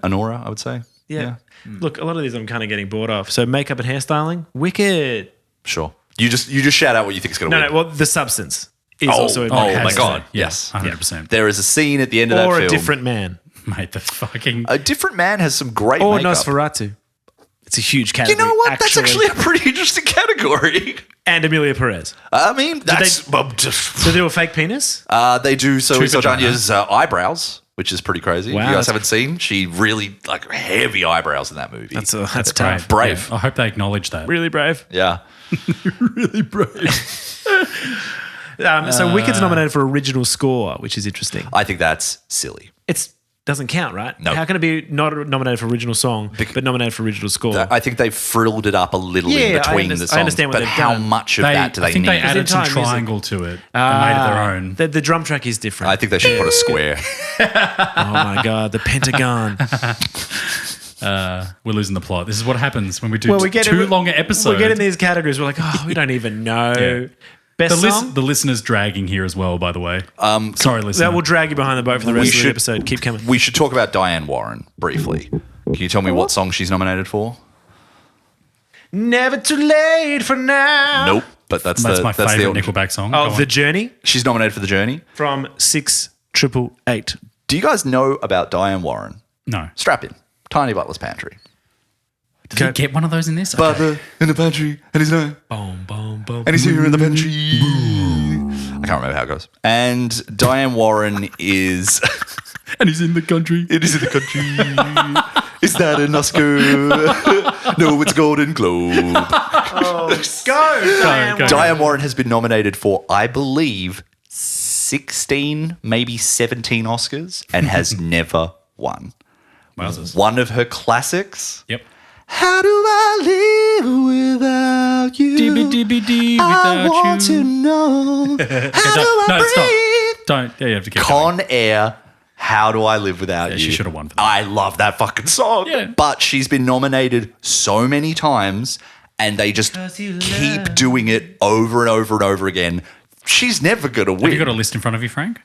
Honora, I would say. Yeah. Look, a lot of these I'm kind of getting bored of. So makeup and hairstyling, Wicked. Sure. You just shout out what you think is going to No, win. well, the substance is Oh, also. oh has my to God. say. Yes. 100%. There is a scene at the end of that Or film. a different man. Mate, the fucking... A different man has some great Or makeup. Nosferatu. It's a huge You category. know what? That's actually a pretty interesting category. And Amelia Perez. I mean, that's So they do a fake penis? they do Zoe Two Saldana's eyebrows, which is pretty crazy. Wow, You guys that's- haven't seen? She really heavy eyebrows in that movie. That's Brave. tough. brave. Yeah, I hope they acknowledge that. Really brave. Yeah. Really brave. So Wicked's nominated for original score, which is interesting. I think that's silly. It doesn't count, right? No. How can it be not nominated for original song, but nominated for original score? I think they've frilled it up a little Yeah, in I between the I songs. understand what but they've how done. much of that do they I think need? they added some Entire music. triangle to it and made it their own. The drum track is different. I think they should put a square. Oh my God, the Pentagon. We're losing the plot. This is what happens when we do We get two in- longer episodes. We get in these categories. We're like, oh, we don't even know. Yeah. Best the, song? the listener's dragging here as well, by the way. Sorry, listener. That will drag you behind the boat for the rest of the should- episode. Keep coming. We should talk about Diane Warren briefly. Can you tell me what song she's nominated for? Never too late for now. Nope. But that's my the favorite Nickelback song. Oh, Go The on. Journey She's nominated for The Journey. from 6888. Do you guys know about Diane Warren? No. Strap in. Tiny Butler's Pantry. Did you get one of those in this? Okay. Butler in the pantry, and he's no, Boom, boom, boom. and he's here in the pantry. I can't remember how it goes. And Diane Warren is. And he's in the country. It is in the country. Is that an Oscar? No, it's a Golden Globe. Go, Diane. go. Diane Warren has been nominated for, I believe, 16, maybe 17 Oscars and has never won. Wowzers. One of her classics. Yep. How do I live without you? DBDBD I without want you. to know. How do I No, breathe? stop. Don't. Yeah, you have to keep going. Con Air, How Do I Live Without You? she should have won for that. I love that fucking song. Yeah. But she's been nominated so many times and they just keep doing it over and over and over again. She's never going to win. Have you got a list in front of you, Frank?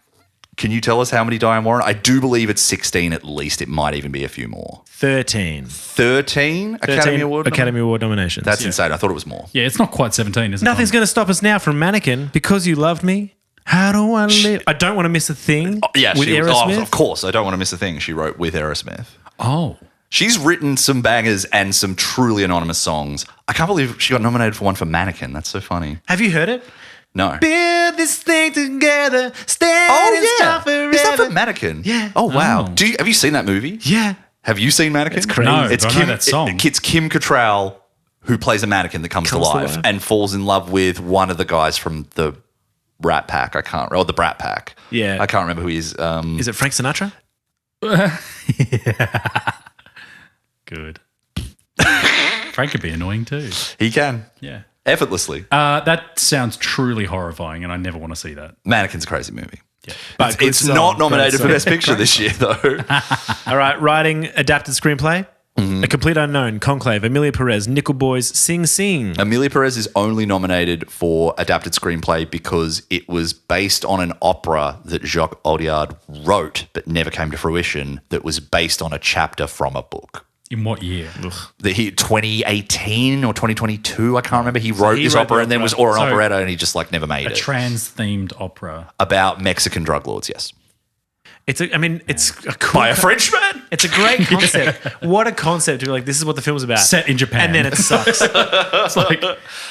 Can you tell us how many Diane Warren? I do believe it's 16 at least. It might even be a few more. 13. 13 Academy Award? Academy Award nominations. That's insane. I thought it was more. Yeah, it's not quite 17, is it? Nothing's going to stop us now from Mannequin. Because You Loved Me. How do I live? I don't want to miss a thing. Yeah, with Aerosmith. of course. I don't want to miss a thing. She wrote with Aerosmith. Oh. She's written some bangers and some truly anonymous songs. I can't believe she got nominated for one for Mannequin. That's so funny. Have you heard it? No. Build this thing together. Stand and strong forever. Is that for Mannequin? Yeah. Oh, wow. Oh. Have you seen that movie? Yeah. Have you seen Mannequin? It's crazy. No, but I know that song. It's Kim Cattrall who plays a mannequin that comes to life and falls in love with one of the guys from the Rat Pack. The Brat Pack. Yeah. I can't remember who he is. Is it Frank Sinatra? Good. Frank could be annoying too. He can. Yeah. Effortlessly. That sounds truly horrifying, and I never want to see that. Mannequin's a crazy movie. Yeah. But good it's song, not nominated great for song. Best Picture this year, though. All right. Writing, adapted screenplay. Mm-hmm. A Complete Unknown, Conclave, Amelia Perez, Nickel Boys, Sing Sing. Amelia Perez is only nominated for adapted screenplay because it was based on an opera that Jacques Audiard wrote but never came to fruition that was based on a chapter from a book. In what year? 2018 or 2022, I can't remember. He wrote he this wrote opera the and then was opera. or an So- operetta and he just never made A it. trans-themed opera. About Mexican drug lords, yes. It's a cool By a Frenchman? It's a great concept. What a concept to be like, this is what the film's about. Set in Japan. And then it sucks. It's like,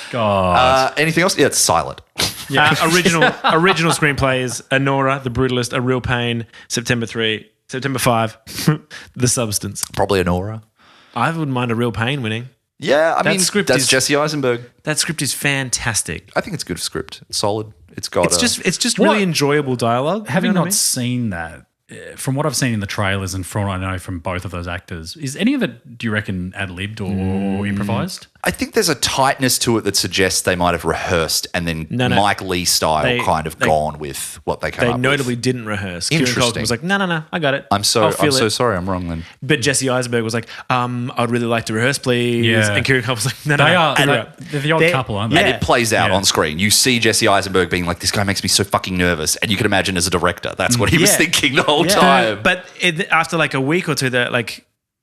God. Anything else? Yeah, it's silent. Original screenplay is Anora, The Brutalist, A Real Pain, September 5, The Substance. Probably Anora. I wouldn't mind A Real Pain winning. Yeah, I mean, script that's is- Jesse Eisenberg. That script is fantastic. I think it's good script. It's solid. It's got It's just really enjoyable dialogue. Having you know not what seen that, from what I've seen in the trailers and from what I know from both of those actors, is any of it, do you reckon, ad-libbed or improvised? I think there's a tightness to it that suggests they might have rehearsed and then No. Mike Lee style They- gone with what they came They up notably with. didn't rehearse. Kieran Interesting. Culkin was like, no, I got it. I'm so I'll feel it. sorry. I'm wrong then. But Jesse Eisenberg was like, I'd really like to rehearse, please. Yeah. And Kieran Culkin was like, no. They are. And They're the odd they're- couple, aren't yeah. they? And it plays out Yeah. on screen. You see Jesse Eisenberg being like, this guy makes me so fucking nervous. And you can imagine as a director, that's what he was Yeah. thinking the whole Yeah. time. But after like a week or two, that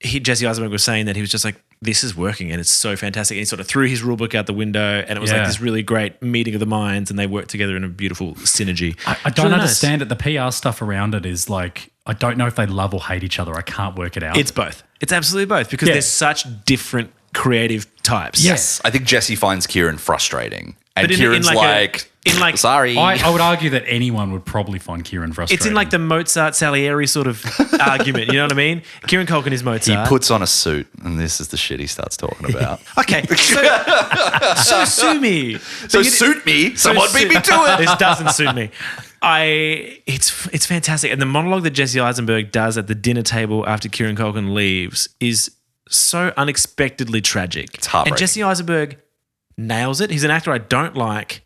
Jesse Eisenberg was saying that he was just like, this is working and it's so fantastic. And he sort of threw his rule book out the window, and it was like Yeah. this really great meeting of the minds, and they worked together in a beautiful synergy. I It's don't really nice. understand it. The PR stuff around it is like, I don't know if they love or hate each other. I can't work it out. It's both. It's absolutely both because Yeah. they're such different creative types. Yes. I think Jesse finds Kieran frustrating. And But in Kieran's like sorry. I would argue that anyone would probably find Kieran frustrating. It's in like the Mozart Salieri sort of argument. You know what I mean? Kieran Culkin is he Mozart. puts on a suit, and this is the shit he starts talking about. Okay, so sue me. So suit me. Someone beat me to it. This doesn't suit me. It's fantastic, and the monologue that Jesse Eisenberg does at the dinner table after Kieran Culkin leaves is so unexpectedly tragic. It's heartbreaking. And Jesse Eisenberg nails it. He's an actor I don't like,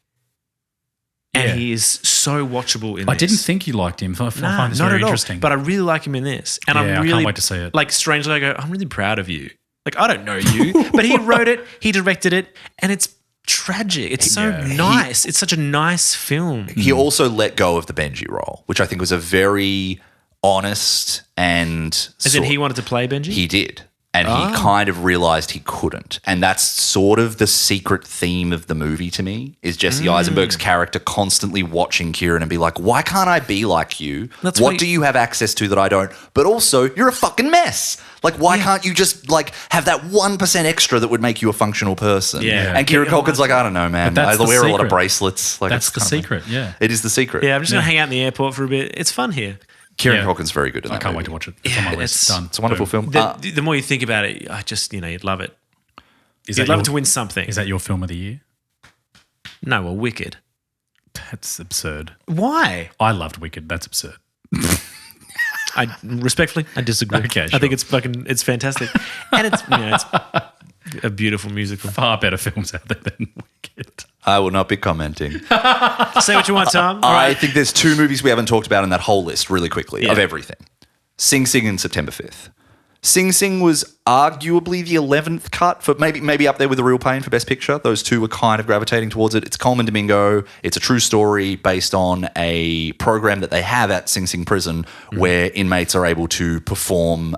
and Yeah. he is so watchable in I this. didn't think you liked him. I Nah, find this not very at all. interesting. But I really like him in this, and Yeah, I'm I can't really wait to see it. Like strangely, I go, I'm really proud of you. Like I don't know you, but he wrote it, he directed it, and it's tragic. It's so Yeah. nice. It's such a nice film. He also let go of the Benji role, which I think was a very honest and. As in, he wanted to play Benji. He did. And he kind of realized he couldn't. And that's sort of the secret theme of the movie to me, is Jesse Eisenberg's character constantly watching Kieran and be like, why can't I be like you? That's what why- do you have access to that I don't? But also, you're a fucking mess. Like, why can't you just like have that 1% extra that would make you a functional person? Yeah. And Kieran Yeah, Culkin's like, I don't know, man. But that's I the wear a lot of secret. bracelets. Like, That's it's the kind of secret, yeah. It is the secret. Yeah, I'm just gonna hang out in the airport for a bit. It's fun here. Kieran Yeah. Culkin's very good in that I can't wait movie. to watch it. It's on my list. it's- Done. It's a wonderful Boom. film. The more you think about it, I just you'd love it. Is You'd that love your- it to win something. Is that your film of the year? No, well, Wicked. That's absurd. Why? I loved Wicked. That's absurd. I respectfully, I disagree. Okay, I sure. think it's fantastic, and it's it's a beautiful musical. Far better films out there than Wicked. I will not be commenting. Say what you want, Tom. All I right. think there's two movies we haven't talked about in that whole list really quickly Yeah. of everything. Sing Sing and September 5th. Sing Sing was arguably the 11th cut for maybe up there with The Real Pain for Best Picture. Those two were kind of gravitating towards it. It's Coleman Domingo. It's a true story based on a program that they have at Sing Sing Prison where inmates are able to perform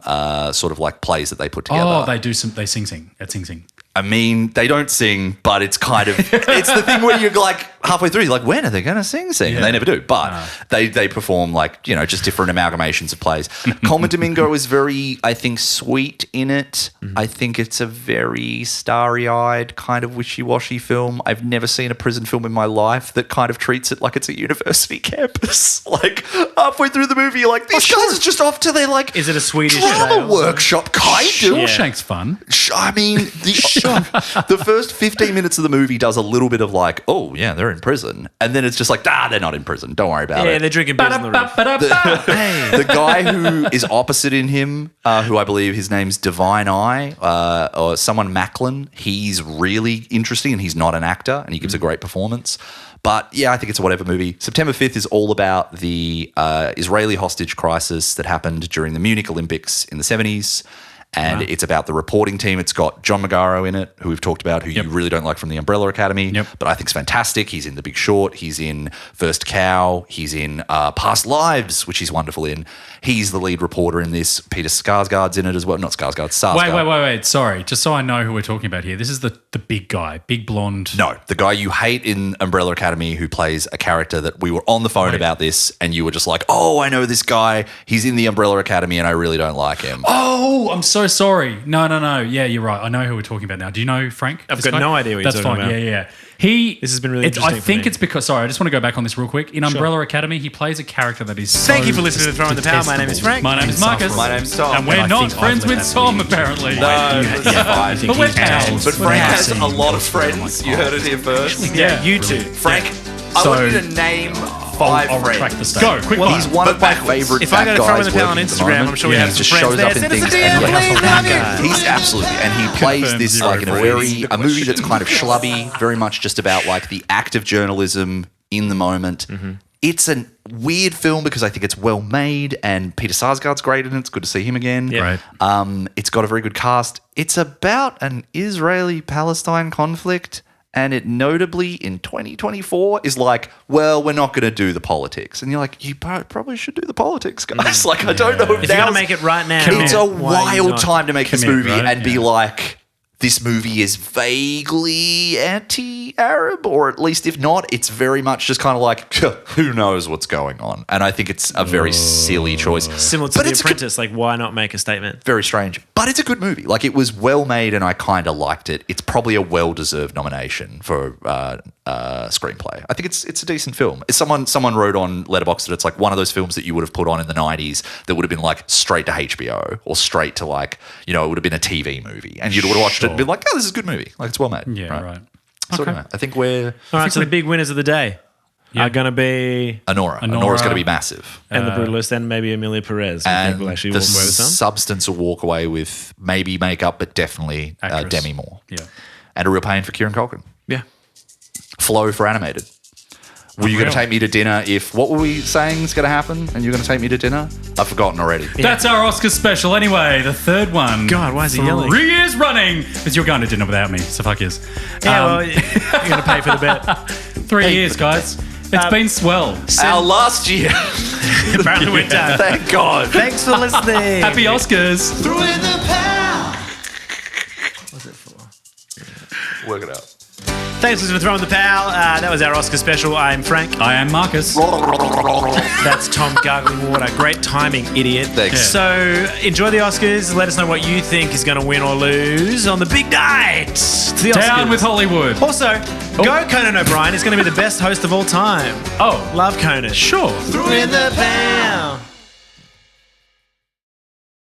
sort of like plays that they put together. Oh, they sing at Sing Sing. I mean, they don't sing, but it's kind of, it's the thing where you're like halfway through, you're like, when are they going to sing? And they never do. But they perform like, just different amalgamations of plays. Coleman Domingo is very, I think, sweet in it. I think it's a very starry-eyed kind of wishy-washy film. I've never seen a prison film in my life that kind of treats it like it's a university campus. Like halfway through the movie, you're like, these guys are just off to their like Is it a Swedish drama jail? workshop, kind of. Shawshank's fun. I mean, the first 15 minutes of the movie does a little bit of like, oh, yeah, they're in prison. And then it's just like, they're not in prison. Don't worry about Yeah, it. they're drinking beers on the roof. The guy who is opposite in him, who I believe his name's Divine Eye, or someone Macklin, he's really interesting and he's not an actor and he gives a great performance. But yeah, I think it's a whatever movie. September 5th is all about the Israeli hostage crisis that happened during the Munich Olympics in the 70s. And it's about the reporting team. It's got John Magaro in it, who we've talked about, who you really don't like from the Umbrella Academy. Yep. But I think's fantastic. He's in The Big Short. He's in First Cow. He's in Past Lives, which he's wonderful in. He's the lead reporter in this. Peter Skarsgård's in it as well. Not Skarsgård, Sarsgaard. Wait. Sorry. Just so I know who we're talking about here. This is the big guy, big blonde. No, the guy you hate in Umbrella Academy who plays a character that we were on the phone about this and you were just like, oh, I know this guy. He's in the Umbrella Academy and I really don't like him. Oh, I'm so so sorry. No. Yeah, you're right. I know who we're talking about now. Do you know Frank? I've got no idea what you're That's talking fine. about. Yeah. This has been really interesting I think for me. it's because, sorry, I just want to go back on this real quick. In Umbrella Academy, he plays a character that is Thank you for listening to Throw in the Power. My name is Frank. My name is Marcus. My name's Tom. And we're I not think friends I've let with that Tom, be. apparently. No, that's fine. But we're pals. But Frank has a lot of friends. You heard it here first. Yeah, you too. Frank, I So- want you to name 5 I'll retract friends. the statement. Go, quick Well, fire. he's one But of my backwards. favorite If I go to bad Throw in guys the Power on working at the Instagram, moment. I'm sure we Yeah. have He some just friends shows there. up in Send us a things. DM, and please. Love you. He's absolutely, and he plays this zero like in a friends. a movie that's kind of schlubby, very much just about like the act of journalism in the moment. It's a weird film because I think it's well made, and Peter Sarsgaard's great in it. It's good to see him again. Yeah. Right. It's got a very good cast. It's about an Israeli-Palestine conflict. And it notably in 2024 is like, well, we're not going to do the politics. And you're like, you probably should do the politics, guys. Like, I don't know if If you're going to now's- make it right now, it's a why are you wild not? time to make this Commit, movie right? and be Yeah. like, this movie is vaguely anti-Arab, or at least if not, it's very much just kind of like, who knows what's going on. And I think it's a very silly choice. Similar to But The it's Apprentice, like why not make a statement? very strange, but it's a good movie. Like, it was well made, and I kind of liked it. It's probably a well-deserved nomination for screenplay. I think it's a decent film. Someone wrote on Letterboxd that it's like one of those films that you would have put on in the 90s that would have been like straight to HBO or straight to like, it would have been a TV movie, and you'd have watched it and been like, oh, this is a good movie. Like, it's well made. Yeah, right. So Okay. anyway, I think we're All right, so the big winners of the day are going to be Anora's going to be massive. and the Brutalist and maybe Amelia Perez. I And think we'll actually the walk away with some. substance will walk away with maybe makeup, but definitely Actress. Demi Moore. Yeah. And a real pain for Kieran Culkin. Yeah. Flow for animated. Were you going to Real. take me to dinner if what were we saying is going to happen and you're going to take me to dinner? I've forgotten already. That's our Oscar special anyway, the third one. God, why is he yelling? 3 years running. Because you're going to dinner without me, so fuck yes. Yeah, well, you're going to pay for the bet. 3 years, guys. It's been swell. Our last year. Apparently we're done. Thank God. Thanks for listening. Happy Oscars. Work it out. Thanks for listening to Throw in the Pal. That was our Oscar special. I'm Frank. I am Marcus. That's Tom gargling water. Great timing, idiot. Thanks. Yeah. So enjoy the Oscars. Let us know what you think is going to win or lose on the big night. To the Down Oscars. with Hollywood. Also, go Conan O'Brien. He's going to be the best host of all time. Oh, Love Conan. sure. Throw in the Pal.